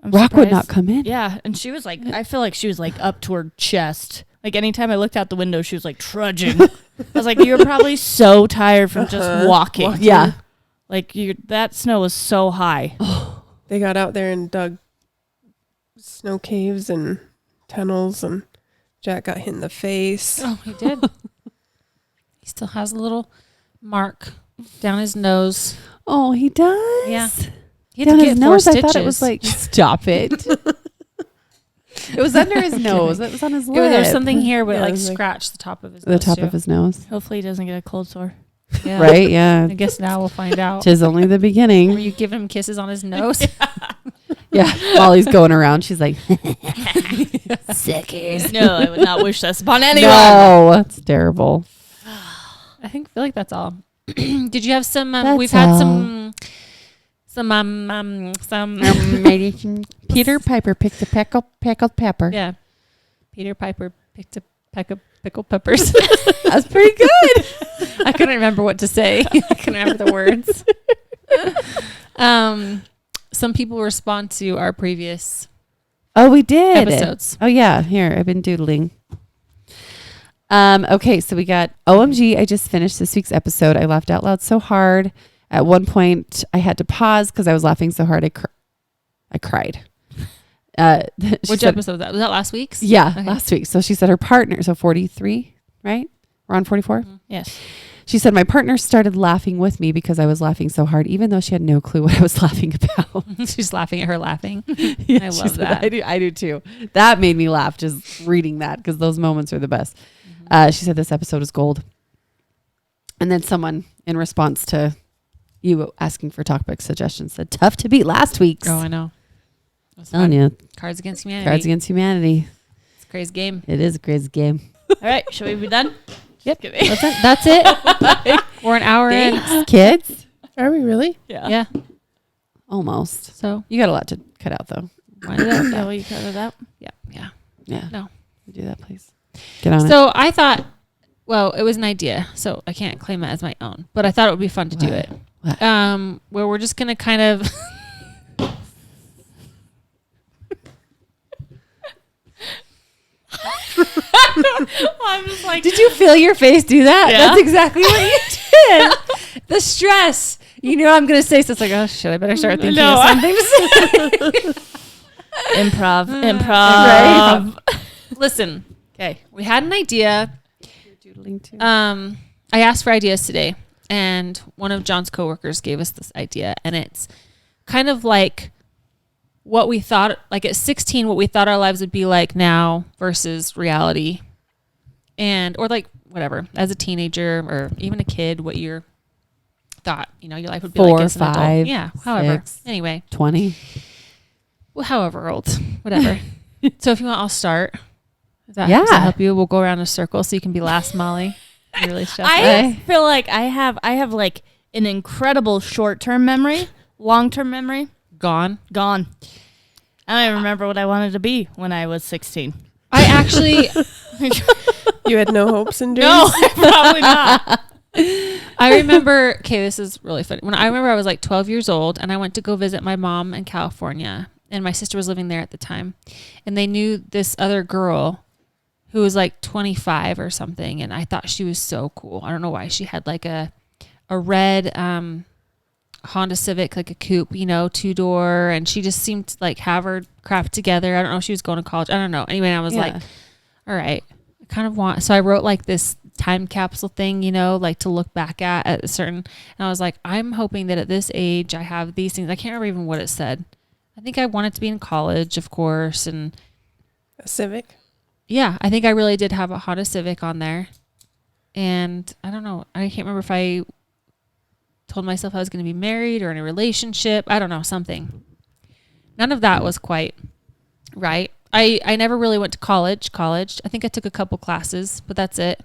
I'm Rock would not surprised. come in. Yeah, and she was like, I feel like she was like up to her chest. Like anytime I looked out the window, she was like trudging. I was like, you're probably so tired from just Uh-huh. walking. Yeah. Like that snow was so high. They got out there and dug snow caves and tunnels, and Jack got hit in the face. Oh, he did. He still has a little mark down his nose. Oh, he does. Yeah. He had Down to his get 4 nose. I stitches. thought it was like, stop it. It was under his nose. It was on his lip. There was something here, but Yeah, it like it was like- scratched the top of his The nose. top too. of his nose. Hopefully he doesn't get a cold sore. Yeah. Right? Yeah. I guess now we'll find out. Tis only the Were beginning. you giving him kisses on his nose? Yeah. While he's going around, she's like, Sickers. No, I would not wish this upon anyone. no, that's terrible. I think like that's all. Did you have some? That's We've had all. some. Peter Piper picked a pickled pepper. Yeah. Peter Piper picked a peck of pickled peppers. That's pretty good. I couldn't remember what to say. I couldn't remember the words. Some people respond to our previous Oh, we did. episodes. Oh yeah, here I've been doodling. Okay, so we got OMG. I just finished this week's episode. I laughed out loud so hard. At one point, I had to pause because I was laughing so hard. I cried. She Which said- episode was that? Was that last week's? Yeah, Okay. last week. So she said her partner. So 43, right? We're on 44. Yes. She said, my partner started laughing with me because I was laughing so hard, even though she had no clue what I was laughing about. She's laughing at her laughing. Yeah, I she love said that. I do too. That made me laugh just reading that because those moments are the best. She said this episode was gold. And then someone in response to you asking for topic suggestions said, tough to beat last week's. Oh, I know. That's Telling fun. you, Cards Against Humanity. Cards Against Humanity. It's a crazy game. It is a crazy game. All right, should we be done? Yep. Kidding. That's it. We're an hour in. Thanks, kids. Are we really? Yeah. Almost. So You got a lot to cut out, though. wind it up. Yeah, will you cut it out? Yeah. Yeah. Yeah. No. Do that, please. Get on it. So I thought, well, it was an idea, so I can't claim it as my own, but I thought it would be fun to do What? it. What? Where we're just gonna kind of I'm just like, Did you feel your face do that? Yeah. That's exactly what you did. The stress. You know I'm going to say, so it's like, oh, shit, I better start thinking No, of something to say. improv. Right. listen. Okay, we had an idea. Doodling too. I asked for ideas today, and one of John's coworkers gave us this idea, and it's kind of like what we thought, like at 16, what we thought our lives would be like now versus reality, and or like whatever as a teenager or even a kid, what your thought your life would be 4, like as an adult. 5, Yeah, however. 6. Anyway, 20. well, however old, whatever. So if you want, I'll start. Does that Yeah. help you? We'll go around in a circle so you can be last, Molly. You're really stressed out. I feel like I have like an incredible short-term memory, long-term memory Gone. gone. I don't even remember what I wanted to be when I was 16. I actually, You had no hopes and dreams? No, probably not. I remember, okay, this is really funny. When I remember I was like 12 years old and I went to go visit my mom in California, and my sister was living there at the time, and they knew this other girl who was like 25 or something. And I thought she was so cool. I don't know why. She had like a red, Honda Civic, like a coupe, 2-door. And she just seemed to like have her crap together. I don't know if she was going to college. I don't know. Anyway, I was like, all right, I kind of want, so I wrote like this time capsule thing, like to look back at a certain, and I was like, I'm hoping that at this age I have these things. I can't remember even what it said. I think I wanted to be in college, of course. And A Civic? yeah, I think I really did have a Honda Civic on there. And I don't know. I can't remember if I told myself I was going to be married or in a relationship. I don't know, something. None of that was quite right. I never really went to college. I think I took a couple classes, but that's it.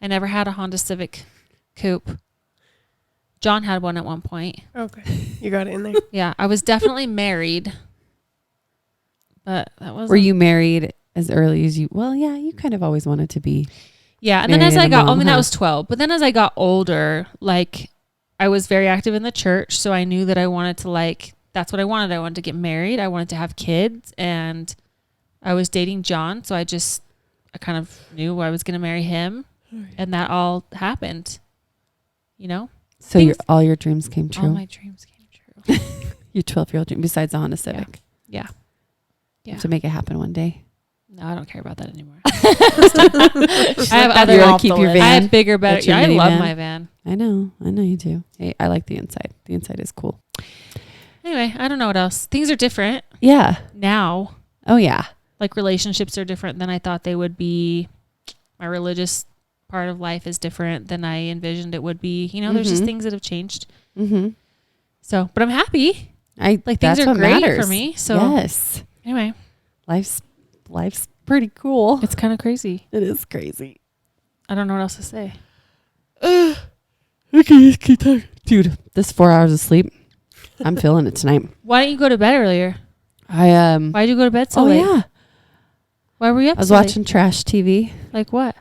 I never had a Honda Civic coupe. John had one at one point. Okay. You got it in there. Yeah, I was definitely married. But that was Were you married as early as you? Well, yeah, you kind of always wanted to be. Yeah, and then as married I and a got, mom, that huh? was 12. But then as I got older, like I was very active in the church, so I knew that I wanted to that's what I wanted. I wanted to get married. I wanted to have kids, and I was dating John, so I kind of knew I was going to marry him, and that all happened. So Things- all your dreams came true. All my dreams came true. Your 12-year-old dream, besides the Honda Civic. Yeah. Yeah. To make it happen one day. No, I don't care about that anymore. I have other. You off want to keep the your list. I van? have bigger, better. That's your Yeah, I love minivan? my van. I know you do. Hey, I like the inside. The inside is cool. Anyway, I don't know what else. Things are different Yeah. now. Oh, yeah. Like relationships are different than I thought they would be. My religious part of life is different than I envisioned it would be. There's just Mhm. things that have changed. Mm-hmm. So, but I'm happy. Things Things are great for me. So yes, anyway, life's pretty cool. it's kind of crazy. It is crazy. I don't know what else to say. Okay, just keep talking, dude. This 4 hours of sleep, I'm feeling it tonight. Why didn't you go to bed earlier? I Why did you go to bed so Oh late? yeah, Why were you up I was so late? watching trash TV. Like what?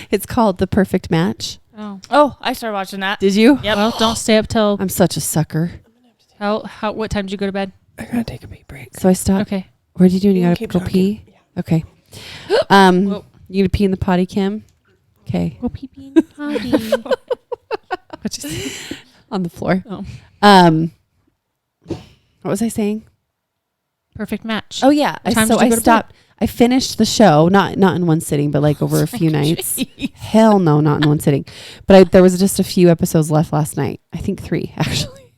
It's called The Perfect Match. Oh. Oh, I started watching that. Did you? Yep. Well, don't stay up till I'm such a sucker. what time did you go to bed? I gotta take a pee break. So I stopped. Okay. What did you do? You You gotta keep go talking. pee. Yeah. Okay. Whoa. You gonna pee in the potty, Kim? Okay. Go pee pee in the potty. What'd you say? On the floor. Oh. What was I saying? Perfect match. Oh yeah. What time So did you I go to stopped. I finished the show, not in one sitting, but like over a few nights. Hell no, not in one sitting. But there was just a few episodes left last night. I think 3 actually.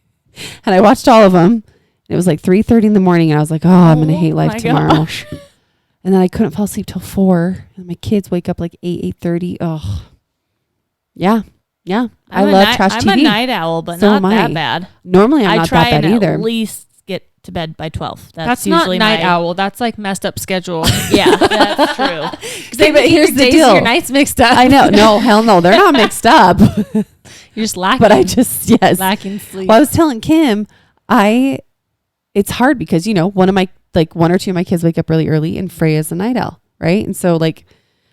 And I watched all of them. It was like 3:30 in the morning, and I was like, "Oh, I'm gonna hate life my tomorrow." gosh. And then I couldn't fall asleep till 4. And my kids wake up like 8:30. Oh, yeah. I love trash TV. I'm a night owl, but So not am I. that bad. Normally, I'm I not try that bad and either. at least get to bed by 12. That's usually not night my, owl. That's like messed up schedule. Yeah, that's true. See, but here's the days deal. and your nights mixed up. I know. No, hell no. They're not mixed up. You're just lacking. But I just, yes. lacking sleep. Well, I was telling Kim, it's hard because, one or two of my kids wake up really early, and Freya's a night owl, right? And so, like,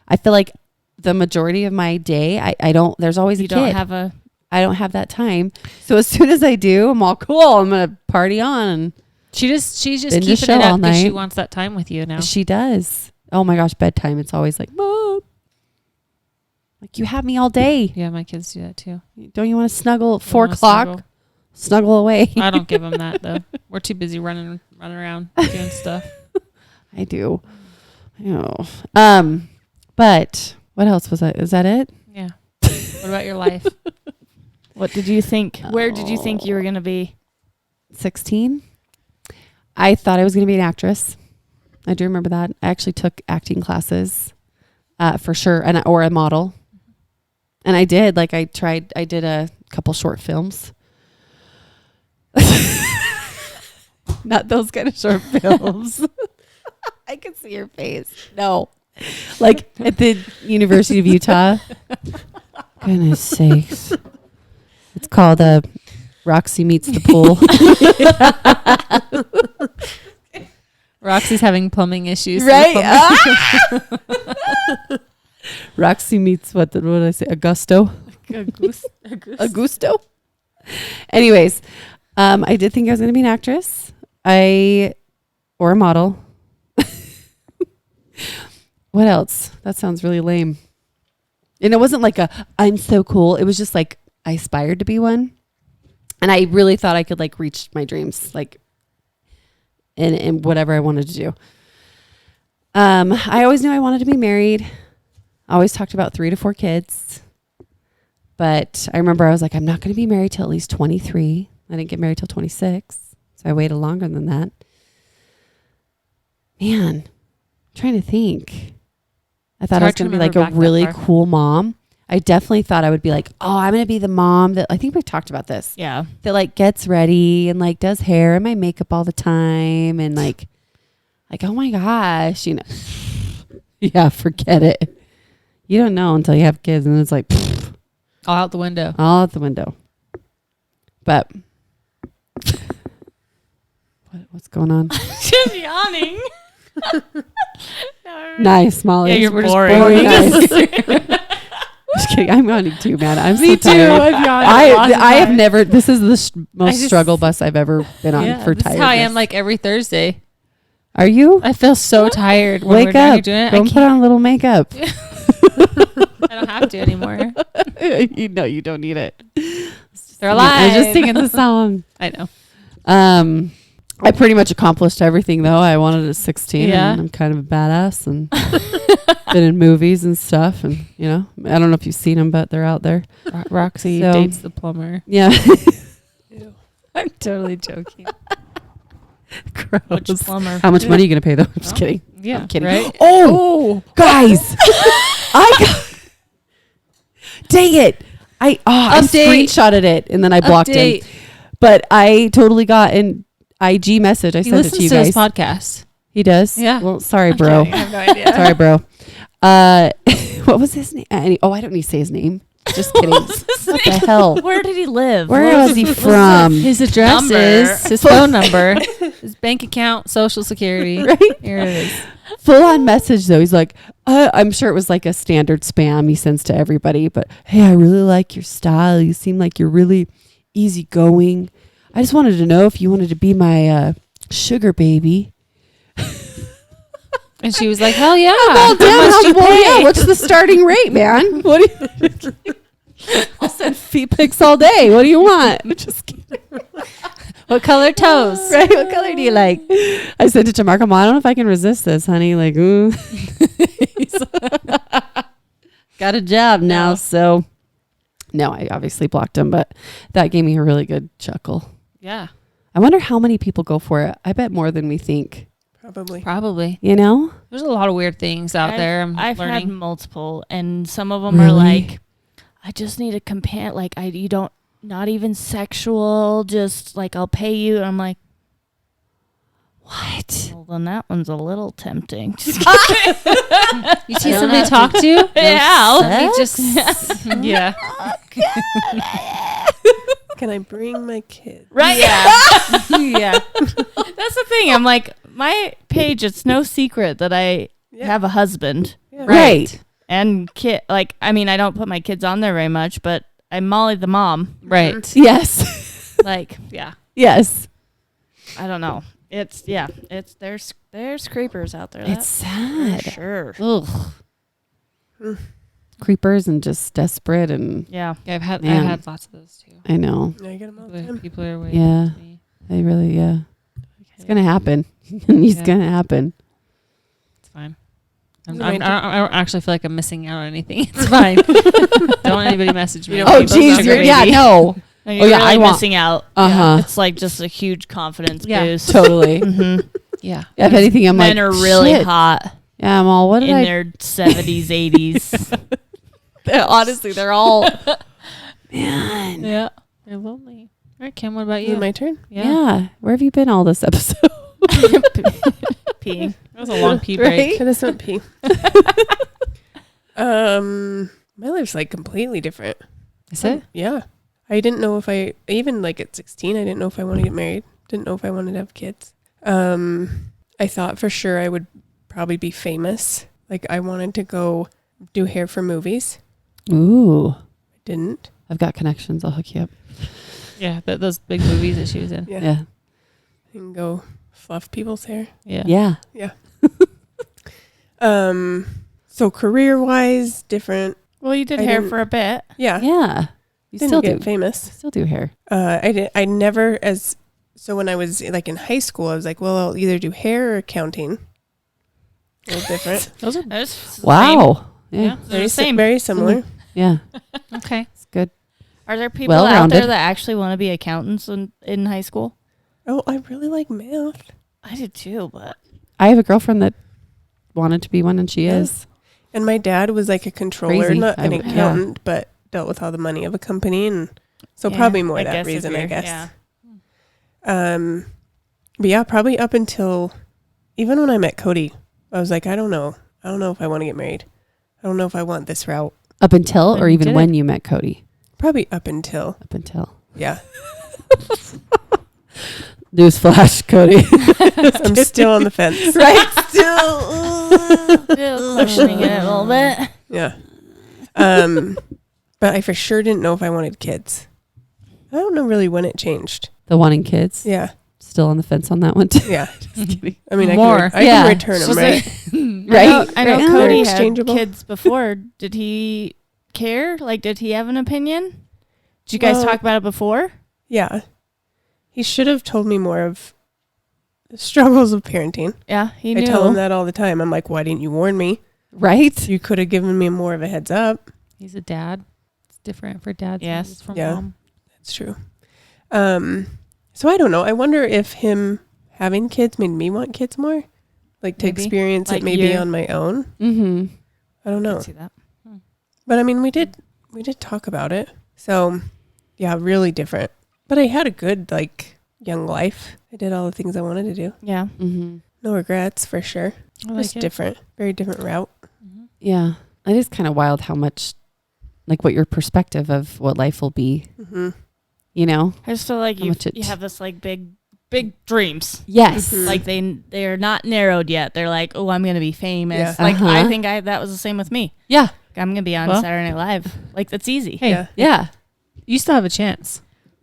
I feel like the majority of my day, I don't, there's always a You kid. don't have a. I don't have that time. So as soon as I do, I'm all cool. I'm going to party on. she's just Binge keeping show it all up because she night. wants that time with you now. She does. Oh my gosh, bedtime. It's always like, Mom. Like, you have me all day. Yeah, my kids do that too. Don't you want to snuggle at They 4 wanna o'clock? snuggle. Snuggle away. I don't give them that though. We're too busy running around doing stuff. I do. But what else was that? Is that it? Yeah. What about your life? What did you think? Where did you think you were going to be? 16. I thought I was going to be an actress. I do remember that. I actually took acting classes for sure, or a model. And I did. Like, I did a couple short films. Not those kind of short films. I can see your face. No. Like at the University of Utah. Goodness sakes. It's called Roxy Meets the Pool. Roxy's having plumbing issues. Right? Roxy meets what did I say? Augusto. Augusto. Anyways, I did think I was going to be an actress. Or a model. What else? That sounds really lame. And it wasn't like I'm so cool. It was just like I aspired to be one. And I really thought I could like reach my dreams, like in whatever I wanted to do. I always knew I wanted to be married. I always talked about 3 to 4 kids. But I remember I was like, I'm not going to be married till at least 23. I didn't get married till 26. So I waited longer than that. Man, I'm trying to think. I thought I was going to be like a really cool mom. I definitely thought I would be like, oh, I'm going to be the mom that, I think we've talked about this. Yeah. That like gets ready and like does hair and my makeup all the time. And like, oh my gosh, yeah, forget it. You don't know until you have kids and it's like, All out the window. all out the window. But what's going on? Just yawning. Nice, Molly. Yeah, you're We're just boring. Nice. Just kidding. I'm yawning too, man. I'm so Me too. tired. I've yawned lots of I have times. never. This is the most just- struggle bus I've ever been on Yeah, for this is tiredness. how I am like every Thursday. Are you? I feel so tired when we're Wake down here up. doing it. Don't put on a little makeup. I don't have to anymore. You know you don't need it. They're alive. I was just singing the song. I know. I pretty much accomplished everything though I wanted at 16. Yeah. And I'm kind of a badass and been in movies and stuff. And I don't know if you've seen them, but they're out there. Roxy So- dates the plumber. Yeah. I'm totally joking. Gross. Which plumber? How much money are you going to pay though? I'm just kidding. Yeah. I'm kidding. Right? Oh, guys. Dang it. I Update. screenshotted it and then I blocked Update. him. But I totally got an IG message. I He sent it to listens you to guys. this podcast. He does? Yeah. Well, sorry, bro. I have no idea. Sorry, bro. What was his name? I don't need to say his name. Just kidding. What the hell? Where did he live? Where was he from? His address Number. is his phone number, his bank account, social security. Right? Here it is. Full on message though. He's like, I'm sure it was like a standard spam he sends to everybody, but hey, I really like your style. You seem like you're really easygoing. I just wanted to know if you wanted to be my sugar baby. And she was like, "Hell yeah! Well, How much you pay?" what's the starting rate, man? What do you? I'll send feet pics all day. What do you want? Just kidding. What color toes? Right? What color do you like? I said to Mark, I don't know if I can resist this, honey. Like, ooh. Got a job now, so no, I obviously blocked him, but that gave me a really good chuckle. Yeah, I wonder how many people go for it. I bet more than we think. Probably. probably. You know? There's a lot of weird things out there. I've had learning. multiple, and some of them are Really? like, I just need a companion. Like, you don't, not even sexual, just like, I'll pay you. And I'm like, What? well, then that one's a little tempting. You see somebody to talk to? Yeah. Let me just. Yeah. Can I bring my kid? Right? Yeah. yeah. That's the thing. I'm like, my page, it's no secret that I Yeah. have a husband Yeah. Right. and kid. Like, I mean, I don't put my kids on there very much, but I'm Molly the mom. Right. Yes. Like, Yeah. Yes. I don't know. It's there's creepers out there. It's That's sad. for sure. Ugh. Mm. Creepers and just desperate and Yeah. Yeah, I've Man. had lots of those too. I know. I get them all the Where time. people are waiting. Yeah. to me. They really, yeah. It's Okay. going to happen. It's Yeah. going to happen. It's fine. Is it I my don't actually feel like I'm missing out on anything. It's fine. Don't want anybody message me. You don't Oh, want those geez. sugar Yeah, baby. no. No, you're yeah, really I want- missing out. Uh-huh. It's like just a huge confidence Yeah. boost. Totally. hmm Yeah. If anything, I'm Men like, are really shit. hot Yeah, I'm all, what did in I? their 70s, 80s. Honestly, they're all, man. Yeah. They're lonely. All right, Kim, what about Is you? it my turn? Yeah. Where have you been all this episode? Peeing. That was a long pee break. Right? Could have spent pee. My life's like completely different. Is it? Yeah. I didn't know if even like at 16, I didn't know if I wanted to get married. Didn't know if I wanted to have kids. I thought for sure I would probably be famous. Like I wanted to go do hair for movies. Ooh. I didn't. I've got connections. I'll hook you up. Yeah, those big movies that she was in. Yeah. Yeah. I can go fluff people's hair. Yeah. Yeah. So career-wise, different. Well, you did I hair didn't- for a bit. Yeah. Yeah. You Didn't still get do. famous. Still do hair. I never so when I was like in high school, I was like, well, I'll either do hair or accounting. A little different. Those are That's Wow. Yeah. Yeah. They're the same. Very similar. Yeah. okay. It's good. Are there people out Well-rounded. there that actually want to be accountants in high school? Oh, I really like math. I did too, but I have a girlfriend that wanted to be one, and she Yeah. is. And my dad was like a controller, Crazy. not an Yeah. accountant, but dealt with all the money of a company, and so Yeah, probably more I that guess if reason, I you're- guess. yeah. But yeah, probably up until even when I met Cody, I was like, I don't know if I want to get married. I don't know if I want this route. Up until, When or you even did when you met Cody? Probably up until, Up until. yeah. Newsflash, Cody. I'm still on the fence. Right? Still questioning it a little bit. Yeah. But I for sure didn't know if I wanted kids. I don't know really when it changed. The wanting kids. Yeah. Still on the fence on that one, too. Yeah. Just kidding. I mean, More. I Yeah. can return them, So right? Right? I know Right. Cody They're had exchangeable. kids before. Did he care? Like, did he have an opinion? Did you guys Well- talk about it before? Yeah. He should have told me more of the struggles of parenting. Yeah, he knew. I tell him that all the time. I'm like, why didn't you warn me? Right? You could have given me more of a heads up. He's a dad. It's different for dads. Yes. Than it is for Yeah. mom. That's true. So I don't know. I wonder if him having kids made me want kids more. Like to Maybe. experience Like it maybe you. on my own. Mm-hmm. I don't I know. can see that. But I mean, we did talk about it. So yeah, really different. But I had a good like young life. I did all the things I wanted to do. Yeah. Mm-hmm. No regrets for sure. I like Just it. different, very different route. Mhm. Yeah. It is kind of wild how much, like, what your perspective of what life will be, Mm-hmm. you know? I just feel like How you much it- you have this like big dreams. Yes. Mhm. Like they're not narrowed yet. They're like, oh, I'm gonna be famous. Yeah. Like I Uh-huh. think that was the same with me. Yeah. I'm gonna be on Well- Saturday Night Live. Like that's easy. Hey, Yeah. Yeah. you still have a chance.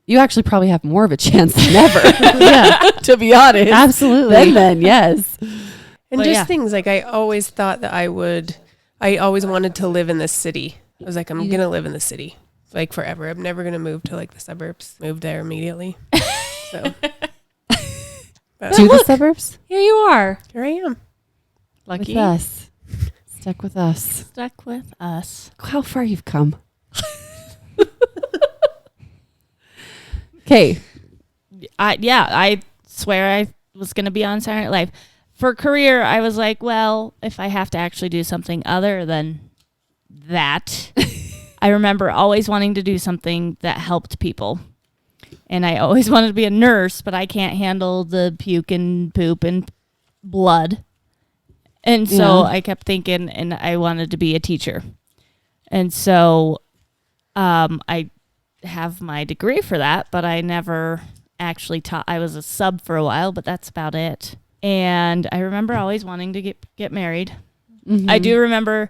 You actually probably have more of a chance than ever. Yeah. To be honest. Absolutely. Then, yes. And But just yeah. things like I always thought that I always wanted to live in this city. I was like, I'm You- going to live in the city like forever. I'm never going to move to like the suburbs. Move there immediately. So To the suburbs? Here you are. here I am. Lucky. With us. Stuck with us. Stuck with us. How far you've come. Okay. I swear I was going to be on Saturday Night Live. For career, I was like, well, if I have to actually do something other than that, I remember always wanting to do something that helped people. And I always wanted to be a nurse, but I can't handle the puke and poop and blood. And so Yeah. I kept thinking, and I wanted to be a teacher. And so I have my degree for that, but I never actually taught. I was a sub for a while, but that's about it. And I remember always wanting to get married. Mm-hmm. I do remember,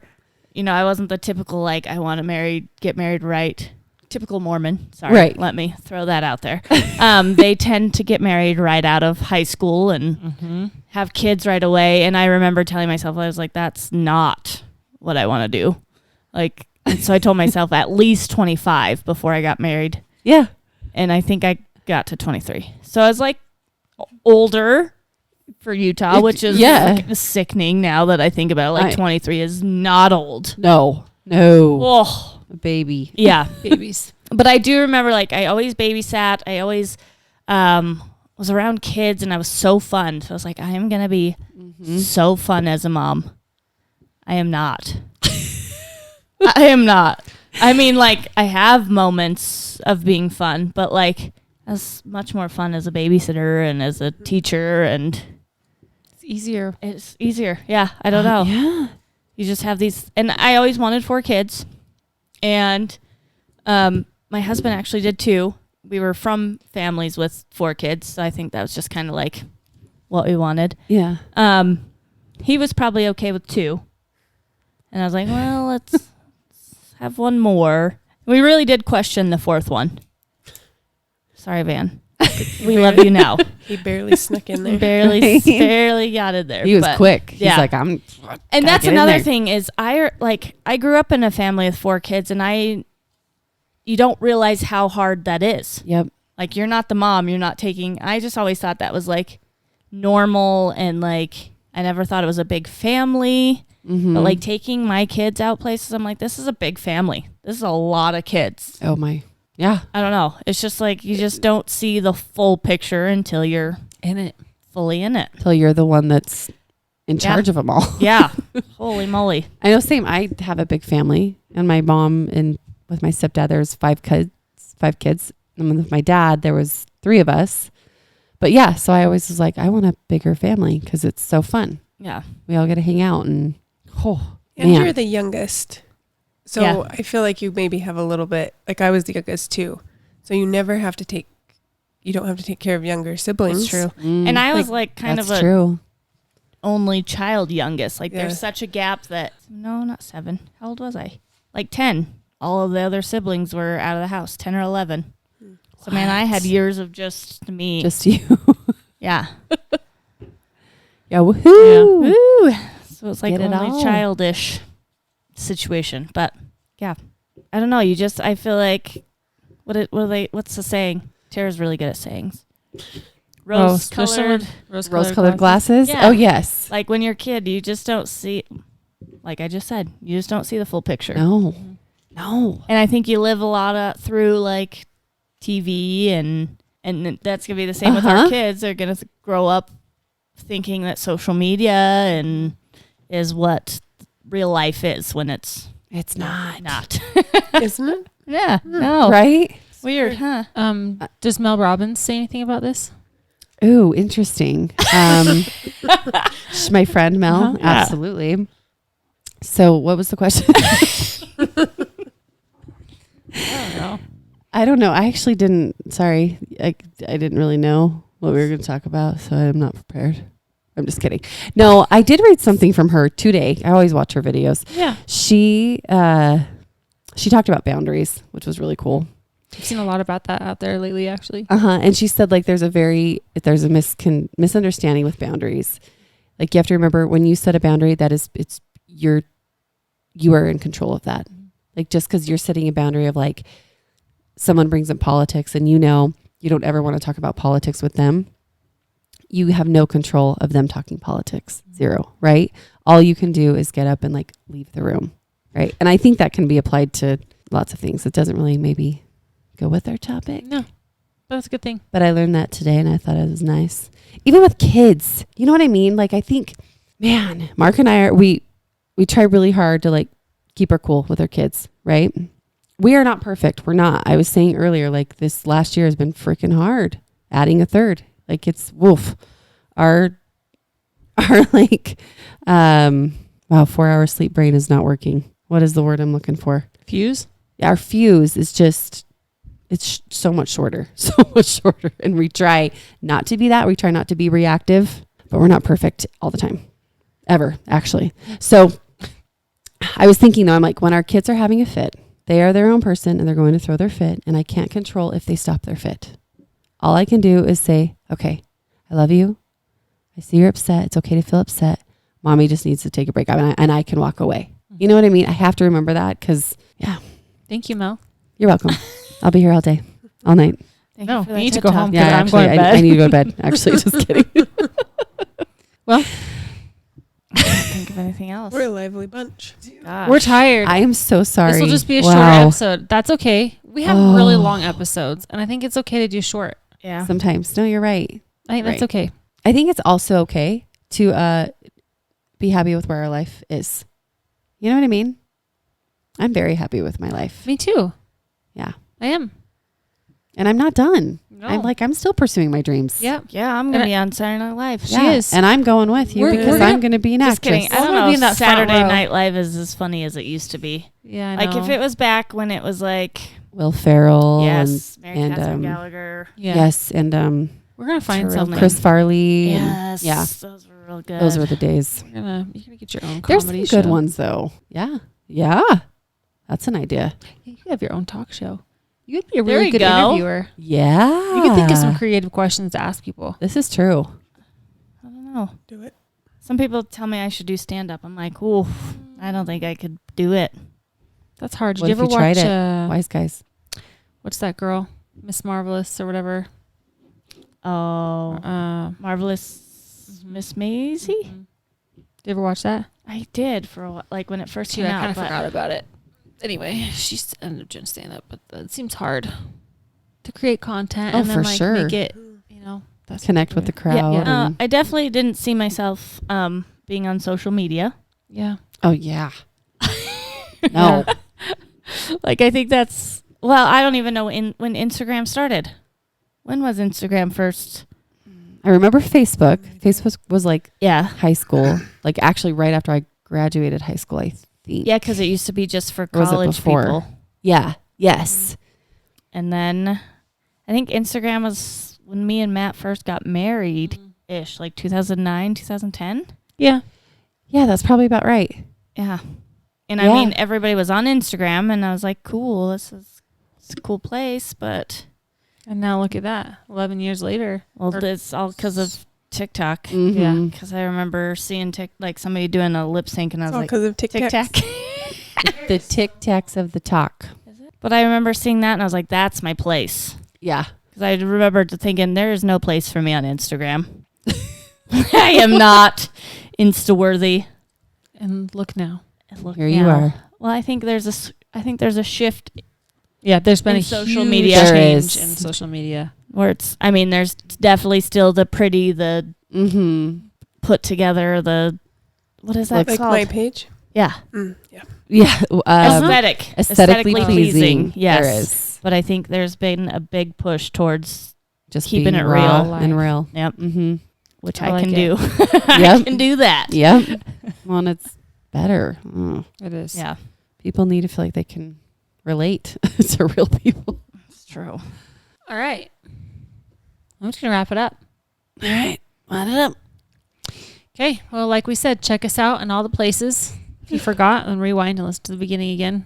I wasn't the typical, like, I want to get married right. Typical Mormon. Sorry. Right. Let me throw that out there. They tend to get married right out of high school and have kids right away. And I remember telling myself, I was like, that's not what I want to do. Like, and so I told myself at least 25 before I got married. Yeah. And I think I got to 23. So I was like older for Utah, which is sickening now that I think about it. Like 23 is not old. No. Oh, A baby. yeah. Babies. But I do remember, like, I always babysat. I always was around kids, and I was so fun. So I was like, I am going to be so fun as a mom. I am not. I am not. I mean, like, I have moments of being fun, but, like, as much more fun as a babysitter and as a teacher, and It's easier. it's easier. Yeah, I don't know. Yeah. You just have these, and I always wanted 4 kids, and my husband actually did too. We were from families with 4 kids, so I think that was just kind of like what we wanted. Yeah. He was probably okay with 2, and I was like, well, let's have one more. We really did question the 4th one. Sorry, Van. We love you now. He barely snuck in there. barely got it there. He was but quick. He's yeah. like, And gotta that's get in another there. thing is I grew up in a family with 4 kids, and you don't realize how hard that is. Yep. Like, you're not the mom, you're not taking, I just always thought that was like normal, and like I never thought it was a big family. Mm-hmm. But like taking my kids out places, I'm like, this is a big family. This is a lot of kids. Oh my. Yeah. I don't know. It's just like you just don't see the full picture until you're In it. fully in it. Till you're the one that's in charge of them all. Yeah. Holy moly. I know. Same. I have a big family, and my mom and with my stepdad, there's 5 kids. And with my dad, there was 3 of us. But yeah, so I always was like, I want a bigger family because it's so fun. Yeah. We all get to hang out and And man. you're the youngest. So Yeah. I feel like you maybe have a little bit, like I was the youngest too. So you don't have to take care of younger siblings. That's true. And I was like kind that's of a true. only child youngest. Like Yeah. there's such a gap that, no, not 7. How old was I? Like 10. All of the other siblings were out of the house, 10 or 11. So man, I had What? years of just me. Just you. yeah. Yeah. Woohoo. Woo. So it's like Get it only all. childish situation. But yeah. I don't know. I feel like what's the saying? Tara's really good at sayings. Rose-colored. Rose-colored glasses. Yeah. Oh yes. Like when you're a kid, you just don't see, like I just said, you just don't see the full picture. No. No. And I think you live a lot through like TV and that's going to be the same with our Uh-huh. kids. They're going to grow up thinking that social media and is what real life is when it's It's not. not. Isn't it? Yeah. No. Right? Weird, huh? Does Mel Robbins say anything about this? Ooh, interesting. She's my friend Mel. Uh-huh. Yeah. Absolutely. So what was the question? I don't know. I don't know. I actually didn't. Sorry. I didn't really know what we were going to talk about, so I'm not prepared. I'm just kidding. No, I did read something from her today. I always watch her videos. Yeah. She talked about boundaries, which was really cool. I've seen a lot about that out there lately, actually. And she said like there's a misunderstanding with boundaries. Like you have to remember when you set a boundary, you are in control of that. Like just because you're setting a boundary of like someone brings up politics and you don't ever want to talk about politics with them. You have no control of them talking politics. Zero, right? All you can do is get up and like leave the room, right? And I think that can be applied to lots of things. It doesn't really maybe go with our topic. No, but that's a good thing. But I learned that today and I thought it was nice. Even with kids, you know what I mean? Like I think, man, Mark and I we try really hard to like keep our cool with our kids, right? We are not perfect. We're not. I was saying earlier, like this last year has been freaking hard. Adding a third. Like it's woof. Our like 4-hour sleep brain is not working. What is the word I'm looking for? Fuse? Our fuse is just it's so much shorter. So much shorter. And we try not to be that. We try not to be reactive, but we're not perfect all the time. Ever, actually. So I was thinking though, I'm like, when our kids are having a fit, they are their own person and they're going to throw their fit, and I can't control if they stop their fit. All I can do is say, okay, I love you. I see you're upset. It's okay to feel upset. Mommy just needs to take a break. And I can walk away. You know what I mean? I have to remember that because, yeah. Thank you, Mel. You're welcome. I'll be here all day, all night. Thank No, you for you that need to TED go Talk. home. Yeah, I'm actually, going to bed. I need to go to bed. Actually, just kidding. Well, I can't think of anything else. We're a lively bunch. Gosh. we're tired. I am so sorry. This will just be a Wow. shorter episode. That's okay. We have Oh. really long episodes, and I think it's okay to do short. Yeah. Sometimes. No, you're right. I think that's Right. okay. I think it's also okay to be happy with where our life is. You know what I mean? I'm very happy with my life. Me too. Yeah. I am. And I'm not done. No. I'm still pursuing my dreams. Yeah. Yeah, I'm gonna be on Saturday Night Live. She is. And I'm going with you We're because gonna- I'm going to be an Just actress. kidding. I I'm don't gonna know be if in that front Saturday row. Night Live is as funny as it used to be. Yeah. I Like know. if it was back when it was like Will Ferrell. yes, Mary and, Catherine Gallagher. Yeah. Yes. And We're gonna find Her real something. name. Chris Farley. and- Yes. yeah. Those were real good. Those were the days. You're gonna get your own There's some comedy good show. ones though. Yeah. Yeah. That's an idea. You could have your own talk show. You'd be a There really you good go. interviewer. Yeah. You could think of some creative questions to ask people. This is true. I don't know. Do it. Some people tell me I should do stand up. I'm like, ooh, I don't think I could do it. That's hard. Did What you if ever you tried watch it? Wise guys. what's that girl? Miss Marvelous or whatever. Oh, Marvelous Mhm. Miss Maisie. Did you ever watch that? I did for a while, like when it first Too, came I out. kind of but forgot about it. Anyway, she's ended up doing stand up, but it seems hard to create content Oh, and then for like sure. make it, that's Connect with the crowd. Yeah, and- I definitely didn't see myself being on social media. yeah. oh yeah. No. Like I think that's I don't even know when Instagram started. When was Instagram first? I remember Facebook. Facebook was like Yeah, high school. Like actually right after I graduated high school, I think. yeah, because it used to be just for Or was it college before? people, Yeah. Yes. and then I think Instagram was when me and Matt first got married, ish, like 2009, 2010. Yeah. Yeah, that's probably about right. Yeah. And Yeah. I mean, everybody was on Instagram, and I was like, cool, it's a cool place, but, And now look at that. 11 years later. well, Or- it's all because of TikTok. Mhm. Because I remember seeing like somebody doing a lip sync, and I It's was all like, because of Tic TikTok. Tac. The Tic Tacs of the talk. But I remember seeing that, and I was like, that's my place. Yeah. Because I remembered thinking, there is no place for me on Instagram. I am not Insta-worthy. And look now. And look Here you now. are. Well, I think there's a shift Yeah, there's been In a social huge media. There change is. in social media. where it's, I mean, there's definitely still the pretty, the Mm-hmm. put together, the, what is that Like called? my page. Yeah. Yeah. Yeah. Aesthetically pleasing. Yes. There is. But I think there's been a big push towards Just keeping being it raw real. and real. Yep. Mm-hmm. which I I, like can it. do. I Yep. can do that. Yep. Well, and it's better. Mm. It is. Yeah, People need to feel like they can relate to real people. it's true. All right. I'm just going to wrap it up. All right. Wind it up. Okay. Well, like we said, check us out in all the places. If you forgot, then rewind and listen to the beginning again.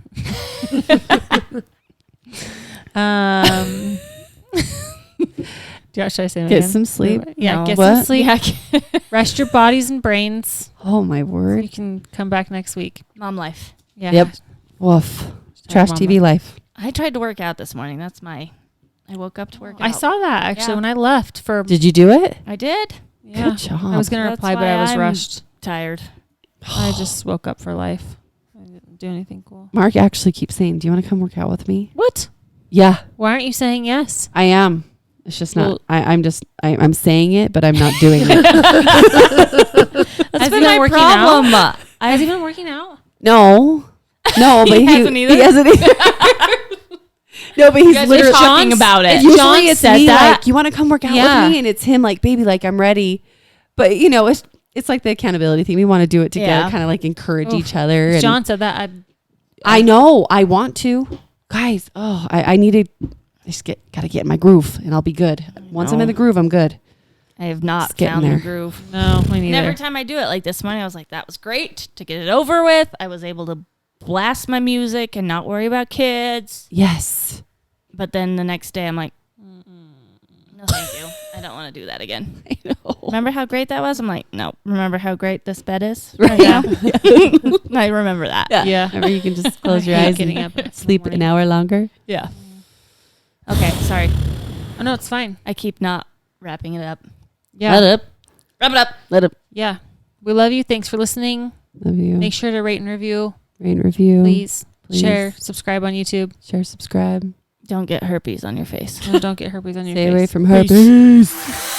Should I say it Get again? some sleep. Yeah, No. get some What? sleep. Yeah, Rest your bodies and brains. Oh my You word. can come back next week. mom life. Yeah. Yep. Woof. Hashtag Trash mama. TV life. I tried to work out this morning. I I woke up to work out. I saw that actually Yeah. when I left for. Did you do it? I did. Yeah. Good job. I was gonna That's reply, but why I was I'm- rushed. Tired. I just woke up for life. I didn't do anything cool. Mark actually keeps saying, "Do you want to come work out with me?" What? Yeah, Why aren't you saying yes? I am. It's just not. Well- I'm saying it, but I'm not doing it. That's Has been he been my working problem. Has he been working out? No, but He hasn't either? He hasn't either. No, but he's guys are literally talking about it. Usually John it's said me that. like, "You want to come work out Yeah. with me?" And it's him like, "Baby, like I'm ready." But it's like the accountability thing. We want to do it together, Yeah. kind of like encourage Oof. each other. If And John said that. I know. I want to, guys. Oh, I needed. I just gotta get in my groove, and I'll be good. Once I'm in the groove, I'm good. I have not Just getting found there. the groove. No, me And neither. every time I do it, like this morning, I was like, that was great to get it over with. I was able to blast my music and not worry about kids. Yes. But then the next day, I'm like, no, thank you. I don't want to do that again. I know. Remember how great that was? I'm like, no. Remember how great this bed is? Right. now? I remember that. Yeah. Remember, you can just close your I hate eyes getting and up in the sleep an morning. hour longer. Yeah. Okay, sorry. Oh no, it's fine. I keep not wrapping it up. Yeah. Let it. Wrap it up. Let it. Yeah. We love you. Thanks for listening. Love you. Make sure to rate and review. Rate and review. Please. Please. Share. Subscribe on YouTube. Share, subscribe. Don't get herpes on your face. No, don't get herpes on your Stay face. away from Peace. herpes.